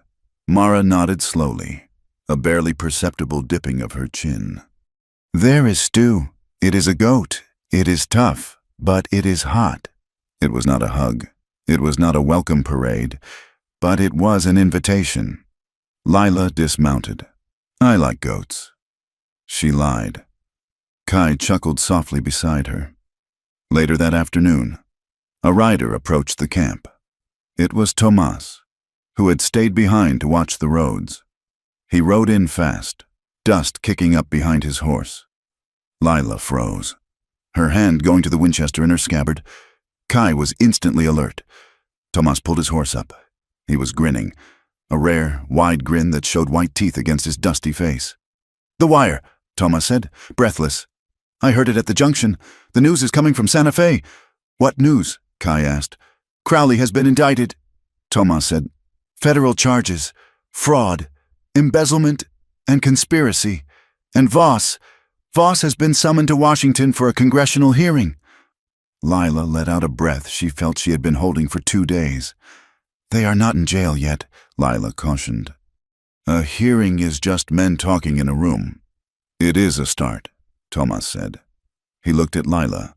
Mara nodded slowly, a barely perceptible dipping of her chin. There is stew. It is a goat. It is tough, but it is hot. It was not a hug. It was not a welcome parade, but it was an invitation. Lila dismounted. I like goats. She lied. Kai chuckled softly beside her. Later that afternoon, a rider approached the camp. It was Tomas, who had stayed behind to watch the roads. He rode in fast, dust kicking up behind his horse. Lila froze, her hand going to the Winchester in her scabbard. Kai was instantly alert. Tomas pulled his horse up. He was grinning, a rare, wide grin that showed white teeth against his dusty face. The wire, Tomas said, breathless. I heard it at the junction. The news is coming from Santa Fe. What news? Kai asked. Crowley has been indicted, Tomas said. Federal charges, fraud, embezzlement, and conspiracy. And Voss has been summoned to Washington for a congressional hearing. Lila let out a breath she felt she had been holding for 2 days. They are not in jail yet, Lila cautioned. A hearing is just men talking in a room. It is a start, Tomas said. He looked at Lila.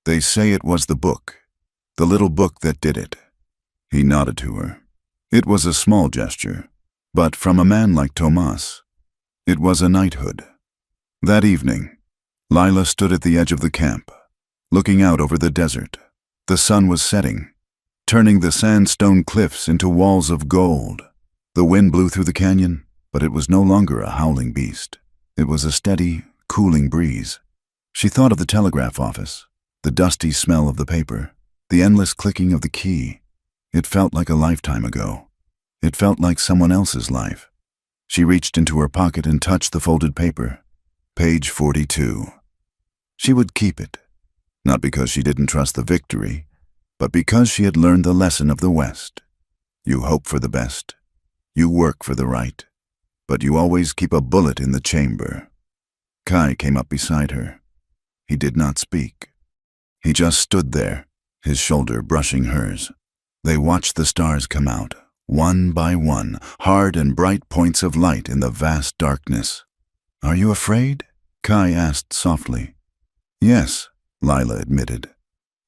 They say it was the book, the little book that did it. He nodded to her. It was a small gesture, but from a man like Tomas, it was a knighthood. That evening, Lila stood at the edge of the camp, looking out over the desert. The sun was setting, turning the sandstone cliffs into walls of gold. The wind blew through the canyon, but it was no longer a howling beast. It was a steady, cooling breeze. She thought of the telegraph office, the dusty smell of the paper, the endless clicking of the key. It felt like a lifetime ago. It felt like someone else's life. She reached into her pocket and touched the folded paper. Page 42. She would keep it, not because she didn't trust the victory, but because she had learned the lesson of the West. You hope for the best. You work for the right. But you always keep a bullet in the chamber. Kai came up beside her. He did not speak. He just stood there, his shoulder brushing hers. They watched the stars come out, one by one, hard and bright points of light in the vast darkness. "Are you afraid?" Kai asked softly. "Yes," Lila admitted.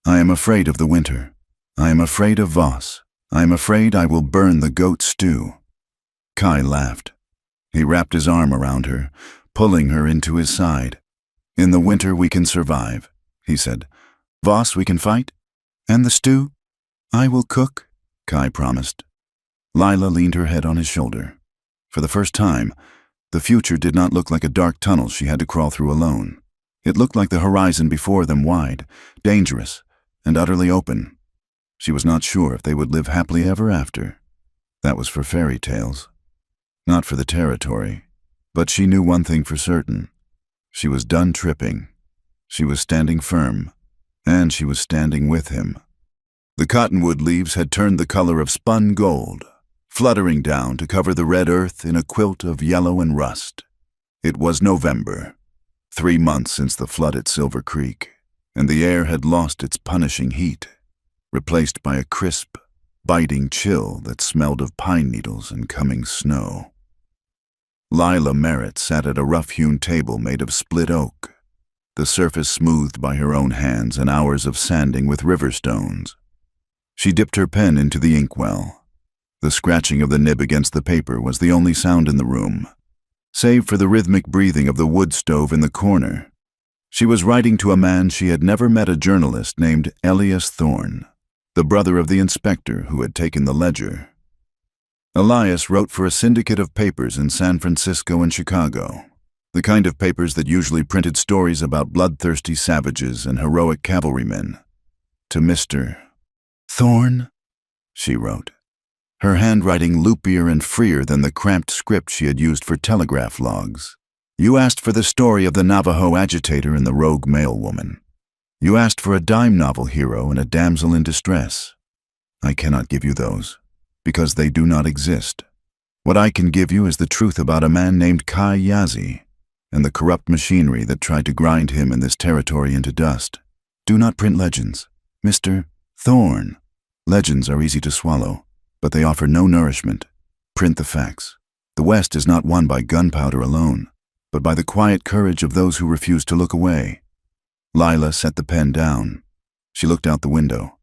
"I am afraid of the winter. I am afraid of Voss. I am afraid I will burn the goat stew." Kai laughed. He wrapped his arm around her, pulling her into his side. "In the winter we can survive," he said. "Voss we can fight? And the stew? I will cook," Kai promised. Lila leaned her head on his shoulder. For the first time, the future did not look like a dark tunnel she had to crawl through alone. It looked like the horizon before them, wide, dangerous, and utterly open. She was not sure if they would live happily ever after. That was for fairy tales, not for the territory. But she knew one thing for certain. She was done tripping. She was standing firm, and she was standing with him. The cottonwood leaves had turned the color of spun gold, fluttering down to cover the red earth in a quilt of yellow and rust. It was November, 3 months since the flood at Silver Creek, and the air had lost its punishing heat, replaced by a crisp, biting chill that smelled of pine needles and coming snow. Lila Merritt sat at a rough-hewn table made of split oak, the surface smoothed by her own hands and hours of sanding with river stones. She dipped her pen into the inkwell. The scratching of the nib against the paper was the only sound in the room, save for the rhythmic breathing of the wood stove in the corner. She was writing to a man she had never met, a journalist named Elias Thorne, the brother of the inspector who had taken the ledger. Elias wrote for a syndicate of papers in San Francisco and Chicago, the kind of papers that usually printed stories about bloodthirsty savages and heroic cavalrymen. To Mr. "Thorne," she wrote, her handwriting loopier and freer than the cramped script she had used for telegraph logs. "You asked for the story of the Navajo agitator and the rogue mailwoman. You asked for a dime novel hero and a damsel in distress. I cannot give you those, because they do not exist. What I can give you is the truth about a man named Kai Yazzie and the corrupt machinery that tried to grind him and this territory into dust. Do not print legends, Mr. Thorne. Legends are easy to swallow, but they offer no nourishment. Print the facts. The West is not won by gunpowder alone, but by the quiet courage of those who refuse to look away." Lila set the pen down. She looked out the window.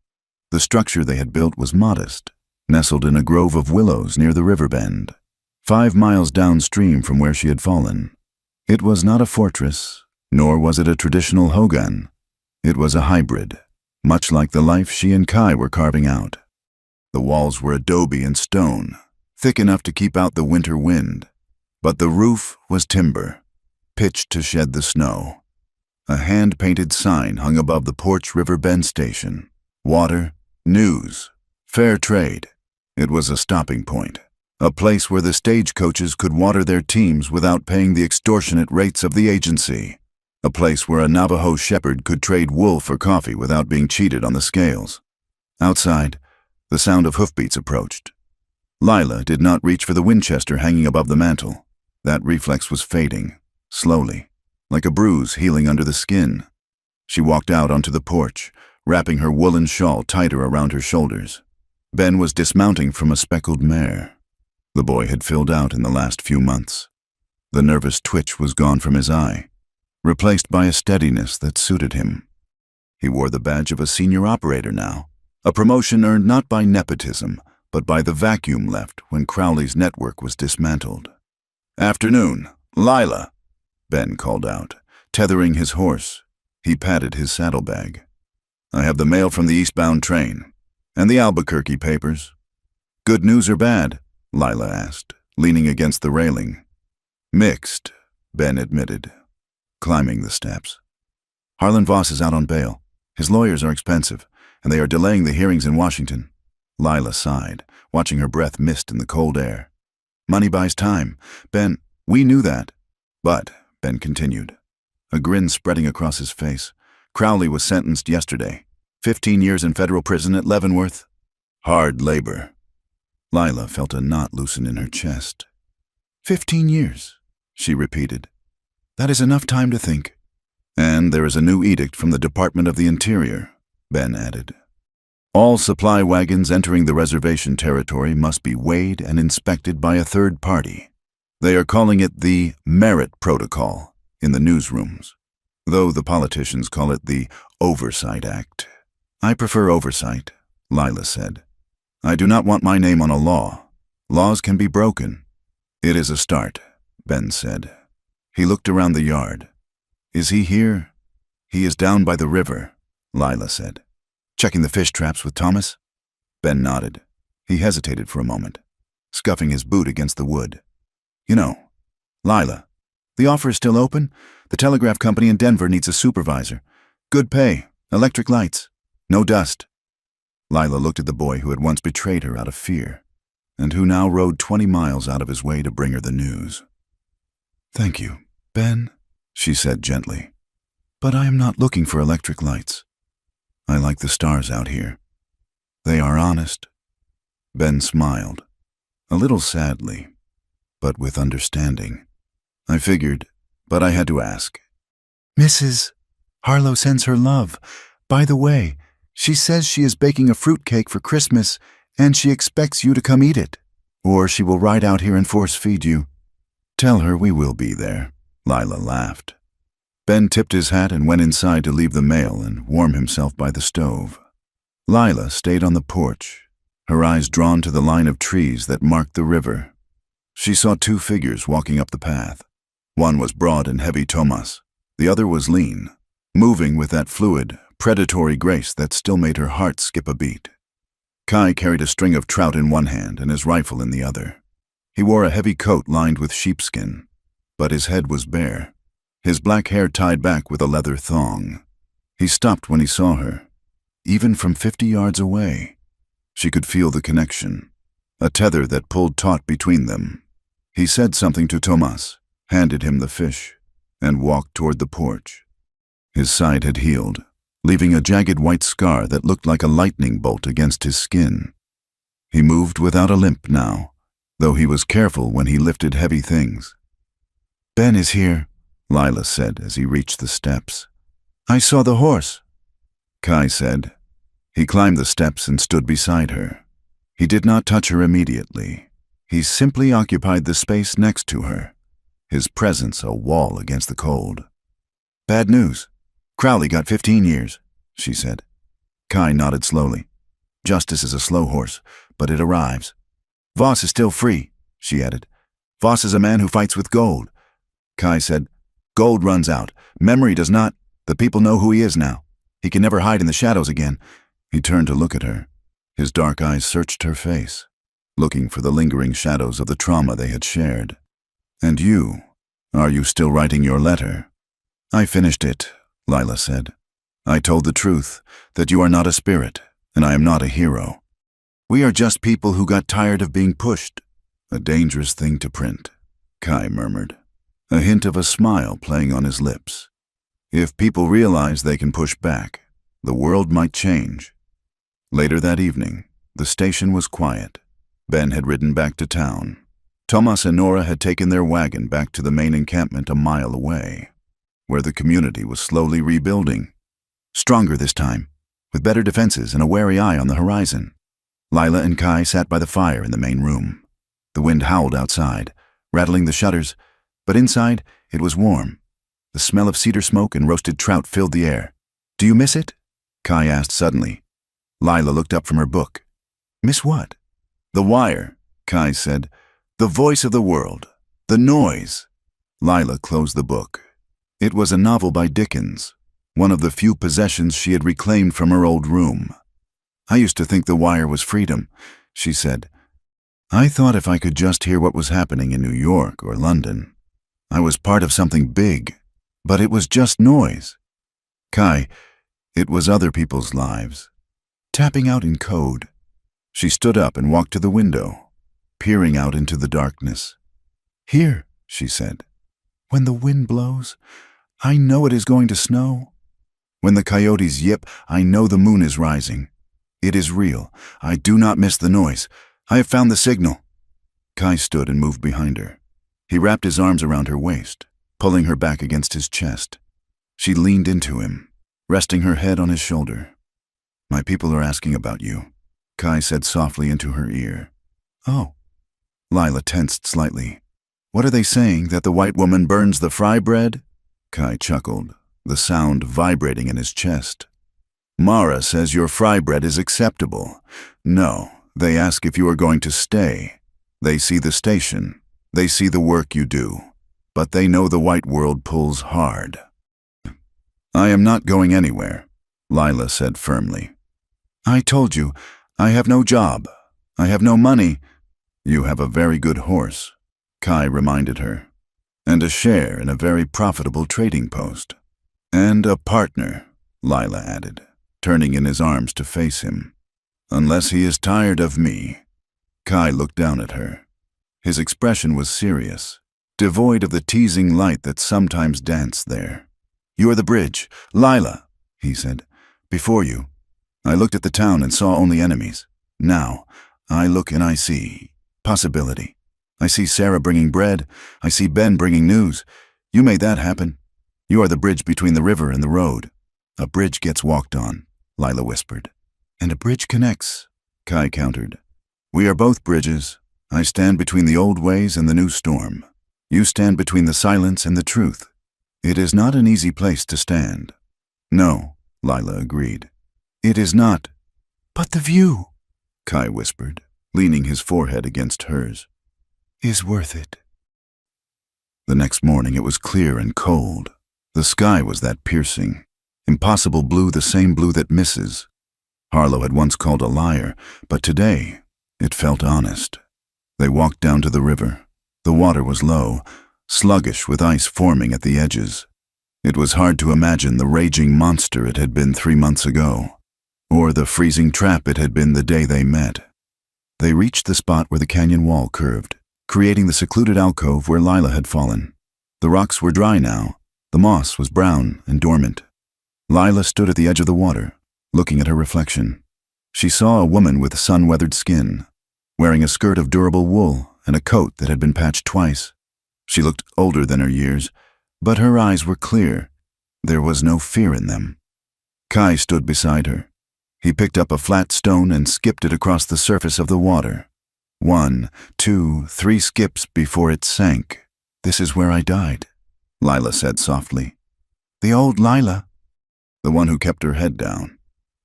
The structure they had built was modest, nestled in a grove of willows near the river bend, 5 miles downstream from where she had fallen. It was not a fortress, nor was it a traditional hogan. It was a hybrid, much like the life she and Kai were carving out. The walls were adobe and stone, thick enough to keep out the winter wind, but the roof was timber, pitched to shed the snow. A hand-painted sign hung above the Porch River Bend station. Water, news, fair trade. It was a stopping point, a place where the stagecoaches could water their teams without paying the extortionate rates of the agency, a place where a Navajo shepherd could trade wool for coffee without being cheated on the scales. Outside, the sound of hoofbeats approached. Lila did not reach for the Winchester hanging above the mantel. That reflex was fading, slowly, like a bruise healing under the skin. She walked out onto the porch, wrapping her woolen shawl tighter around her shoulders. Ben was dismounting from a speckled mare. The boy had filled out in the last few months. The nervous twitch was gone from his eye, replaced by a steadiness that suited him. He wore the badge of a senior operator now, a promotion earned not by nepotism, but by the vacuum left when Crowley's network was dismantled. "Afternoon, Lila," Ben called out, tethering his horse. He patted his saddlebag. "I have the mail from the eastbound train, and the Albuquerque papers." "Good news or bad?" Lila asked, leaning against the railing. "Mixed," Ben admitted, climbing the steps. "Harlan Voss is out on bail. His lawyers are expensive, and they are delaying the hearings in Washington." Lila sighed, watching her breath mist in the cold air. Money buys time. Ben, we knew that. But, Ben continued, a grin spreading across his face, Crowley was sentenced yesterday. 15 years in federal prison at Leavenworth. Hard labor. Lila felt a knot loosen in her chest. 15 years, she repeated. That is enough time to think. And there is a new edict from the Department of the Interior, Ben added. All supply wagons entering the reservation territory must be weighed and inspected by a third party. They are calling it the Merit Protocol in the newsrooms, though the politicians call it the Oversight Act. I prefer oversight, Lila said. I do not want my name on a law. Laws can be broken. It is a start, Ben said. He looked around the yard. Is he here? He is down by the river, Lila said. Checking the fish traps with Thomas? Ben nodded. He hesitated for a moment, scuffing his boot against the wood. You know, Lila, the offer is still open. The telegraph company in Denver needs a supervisor. Good pay, electric lights, no dust. Lila looked at the boy who had once betrayed her out of fear, and who now rode 20 miles out of his way to bring her the news. Thank you, Ben, she said gently. But I am not looking for electric lights. I like the stars out here. They are honest. Ben smiled, a little sadly, but with understanding. I figured, but I had to ask. Mrs. Harlow sends her love. By the way, she says she is baking a fruitcake for Christmas, and she expects you to come eat it, or she will ride out here and force-feed you. Tell her we will be there, Lila laughed. Ben tipped his hat and went inside to leave the mail and warm himself by the stove. Lila stayed on the porch, her eyes drawn to the line of trees that marked the river. She saw two figures walking up the path. One was broad and heavy Tomas. The other was lean, moving with that fluid, predatory grace that still made her heart skip a beat. Kai carried a string of trout in one hand and his rifle in the other. He wore a heavy coat lined with sheepskin, but his head was bare, his black hair tied back with a leather thong. He stopped when he saw her. Even from 50 yards away, she could feel the connection, a tether that pulled taut between them. He said something to Tomas, handed him the fish, and walked toward the porch. His side had healed, leaving a jagged white scar that looked like a lightning bolt against his skin. He moved without a limp now, though he was careful when he lifted heavy things. Ben is here, Lila said as he reached the steps. I saw the horse, Kai said. He climbed the steps and stood beside her. He did not touch her immediately. He simply occupied the space next to her, his presence a wall against the cold. Bad news. Crowley got 15 years, she said. Kai nodded slowly. Justice is a slow horse, but it arrives. Voss is still free, she added. Voss is a man who fights with gold. Kai said, Gold runs out. Memory does not. The people know who he is now. He can never hide in the shadows again. He turned to look at her. His dark eyes searched her face, looking for the lingering shadows of the trauma they had shared. And you, are you still writing your letter? I finished it, Lila said. I told the truth, that you are not a spirit, and I am not a hero. We are just people who got tired of being pushed. A dangerous thing to print, Kai murmured, a hint of a smile playing on his lips. If people realize they can push back, the world might change. Later that evening, the station was quiet. Ben had ridden back to town. Thomas and Nora had taken their wagon back to the main encampment a mile away, where the community was slowly rebuilding. Stronger this time, with better defenses and a wary eye on the horizon. Lila and Kai sat by the fire in the main room. The wind howled outside, rattling the shutters, but inside it was warm. The smell of cedar smoke and roasted trout filled the air. Do you miss it? Kai asked suddenly. Lila looked up from her book. Miss what? The wire, Kai said. The voice of the world. The noise. Lila closed the book. It was a novel by Dickens, one of the few possessions she had reclaimed from her old room. I used to think the wire was freedom, she said. I thought if I could just hear what was happening in New York or London, I was part of something big, but it was just noise. Kai, it was other people's lives. Tapping out in code. She stood up and walked to the window. peering out into the darkness. "Here," she said. "When the wind blows, I know it is going to snow. When the coyotes yip, I know the moon is rising. It is real. I do not miss the noise. I have found the signal." Kai stood and moved behind her. He wrapped his arms around her waist, pulling her back against his chest. She leaned into him, resting her head on his shoulder. "My people are asking about you," Kai said softly into her ear. "Oh." Lila tensed slightly. "What are they saying, that the white woman burns the fry bread?" Kai chuckled, the sound vibrating in his chest. "Mara says your fry bread is acceptable. No, they ask if you are going to stay. They see the station. They see the work you do. But they know the white world pulls hard." "I am not going anywhere," Lila said firmly. "I told you, I have no job. I have no money." "You have a very good horse," Kai reminded her, "and a share in a very profitable trading post." "And a partner," Lila added, turning in his arms to face him. "Unless he is tired of me." Kai looked down at her. His expression was serious, devoid of the teasing light that sometimes danced there. "You are the bridge, Lila," he said. "Before you. I looked at the town and saw only enemies. Now, I look and I see possibility. I see Sarah bringing bread. I see Ben bringing news. You made that happen. You are the bridge between the river and the road." "A bridge gets walked on," Lila whispered. "And a bridge connects," Kai countered. "We are both bridges. I stand between the old ways and the new storm. You stand between the silence and the truth. It is not an easy place to stand." "No," Lila agreed. "It is not." "But the view," Kai whispered, leaning his forehead against hers, "is worth it." The next morning it was clear and cold. The sky was that piercing, impossible blue, the same blue that misses. Harlow had once called a liar, but today it felt honest. They walked down to the river. The water was low, sluggish with ice forming at the edges. It was hard to imagine the raging monster it had been 3 months ago, or the freezing trap it had been the day they met. They reached the spot where the canyon wall curved, creating the secluded alcove where Lila had fallen. The rocks were dry now. The moss was brown and dormant. Lila stood at the edge of the water, looking at her reflection. She saw a woman with sun-weathered skin, wearing a skirt of durable wool and a coat that had been patched twice. She looked older than her years, but her eyes were clear. There was no fear in them. Kai stood beside her. He picked up a flat stone and skipped it across the surface of the water. 1, 2, 3 skips before it sank. "This is where I died," Lila said softly. "The old Lila." "The one who kept her head down.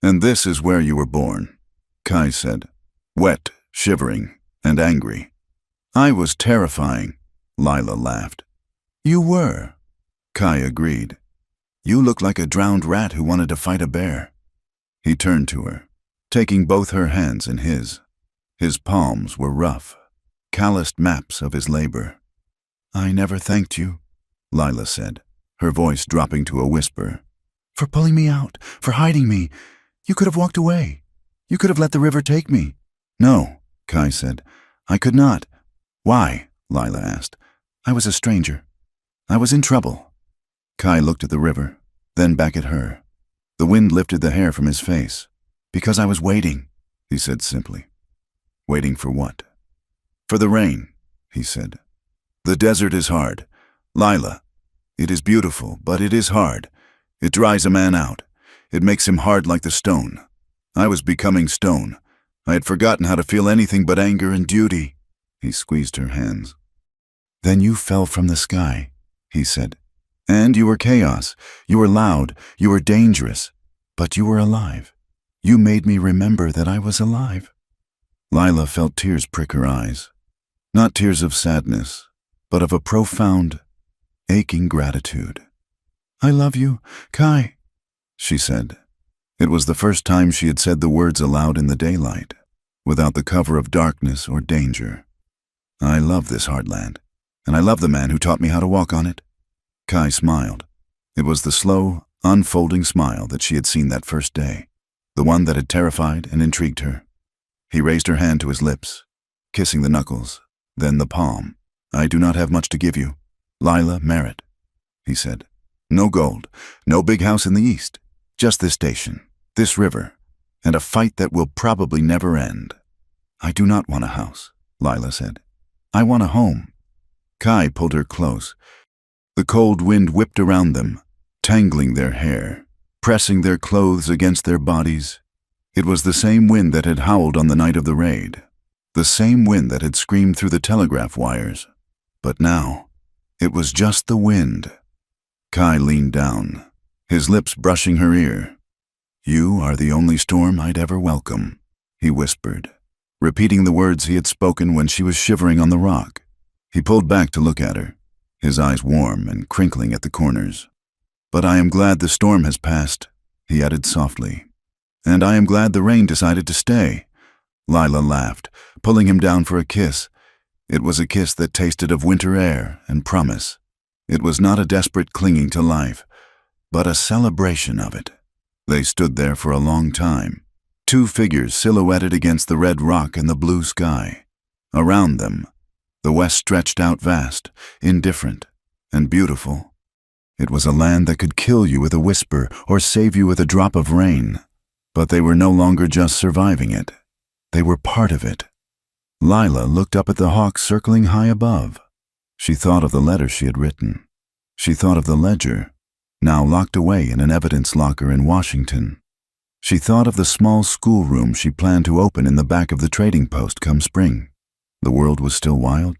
And this is where you were born," Kai said, wet, shivering, and angry. "I was terrifying," Lila laughed. "You were," Kai agreed. "You looked like a drowned rat who wanted to fight a bear." He turned to her, taking both her hands in his. His palms were rough, calloused maps of his labor. "I never thanked you," Lila said, her voice dropping to a whisper. "For pulling me out, for hiding me. You could have walked away. You could have let the river take me." "No," Kai said. "I could not." "Why?" Lila asked. "I was a stranger. I was in trouble." Kai looked at the river, then back at her. The wind lifted the hair from his face. "Because I was waiting," he said simply. "Waiting for what?" "For the rain," he said. "The desert is hard. Lila, it is beautiful, but it is hard. It dries a man out. It makes him hard like the stone. I was becoming stone. I had forgotten how to feel anything but anger and duty." He squeezed her hands. "Then you fell from the sky," he said. "And you were chaos. You were loud. You were dangerous. But you were alive. You made me remember that I was alive." Lila felt tears prick her eyes. Not tears of sadness, but of a profound, aching gratitude. "I love you, Kai," she said. It was the first time she had said the words aloud in the daylight, without the cover of darkness or danger. "I love this heartland, and I love the man who taught me how to walk on it." Kai smiled. It was the slow, unfolding smile that she had seen that first day, the one that had terrified and intrigued her. He raised her hand to his lips. kissing the knuckles, then the palm. "I do not have much to give you. Lila Merritt," he said. "No gold, no big house in the east. Just this station, this river, and a fight that will probably never end." "I do not want a house," Lila said. "I want a home." Kai pulled her close. The cold wind whipped around them, tangling their hair, pressing their clothes against their bodies. It was the same wind that had howled on the night of the raid, the same wind that had screamed through the telegraph wires. But now, it was just the wind. Kai leaned down, his lips brushing her ear. "You are the only storm I'd ever welcome," he whispered, repeating the words he had spoken when she was shivering on the rock. He pulled back to look at her, his eyes warm and crinkling at the corners. "But I am glad the storm has passed," he added softly. "And I am glad the rain decided to stay." Lila laughed, pulling him down for a kiss. It was a kiss that tasted of winter air and promise. It was not a desperate clinging to life, but a celebration of it. They stood there for a long time, two figures silhouetted against the red rock and the blue sky. Around them, the west stretched out vast, indifferent, and beautiful. It was a land that could kill you with a whisper or save you with a drop of rain. But they were no longer just surviving it. They were part of it. Lila looked up at the hawk circling high above. She thought of the letter she had written. She thought of the ledger, now locked away in an evidence locker in Washington. She thought of the small schoolroom she planned to open in the back of the trading post come spring. The world was still wild.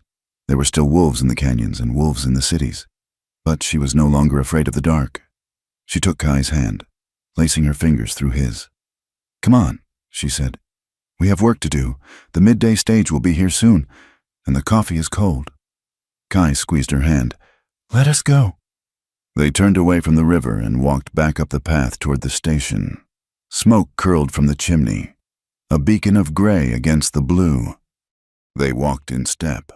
There were still wolves in the canyons and wolves in the cities. But she was no longer afraid of the dark. She took Kai's hand, lacing her fingers through his. "Come on," she said. "We have work to do. The midday stage will be here soon, and the coffee is cold." Kai squeezed her hand. "Let us go." They turned away from the river and walked back up the path toward the station. Smoke curled from the chimney, a beacon of gray against the blue. They walked in step,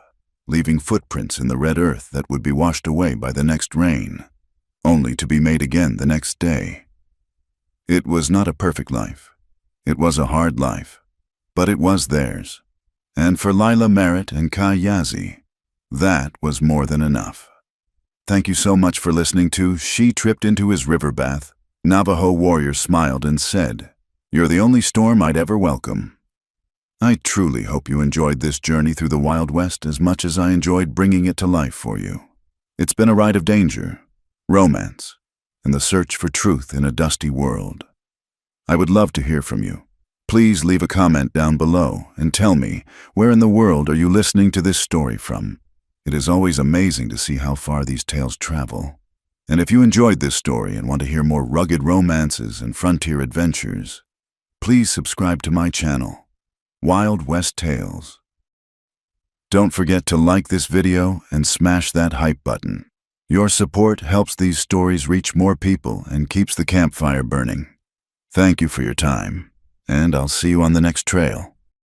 leaving footprints in the red earth that would be washed away by the next rain, only to be made again the next day. It was not a perfect life. It was a hard life, but it was theirs. And for Lila Merritt and Kai Yazzie, that was more than enough. Thank you so much for listening to She Tripped Into His River Bath. Navajo warrior smiled and said, "You're the only storm I'd ever welcome." I truly hope you enjoyed this journey through the Wild West as much as I enjoyed bringing it to life for you. It's been a ride of danger, romance, and the search for truth in a dusty world. I would love to hear from you. Please leave a comment down below and tell me, where in the world are you listening to this story from? It is always amazing to see how far these tales travel. And if you enjoyed this story and want to hear more rugged romances and frontier adventures, please subscribe to my channel, Wild West Tales. Don't forget to like this video and smash that hype button. Your support helps these stories reach more people and keeps the campfire burning. Thank you for your time, and I'll see you on the next trail.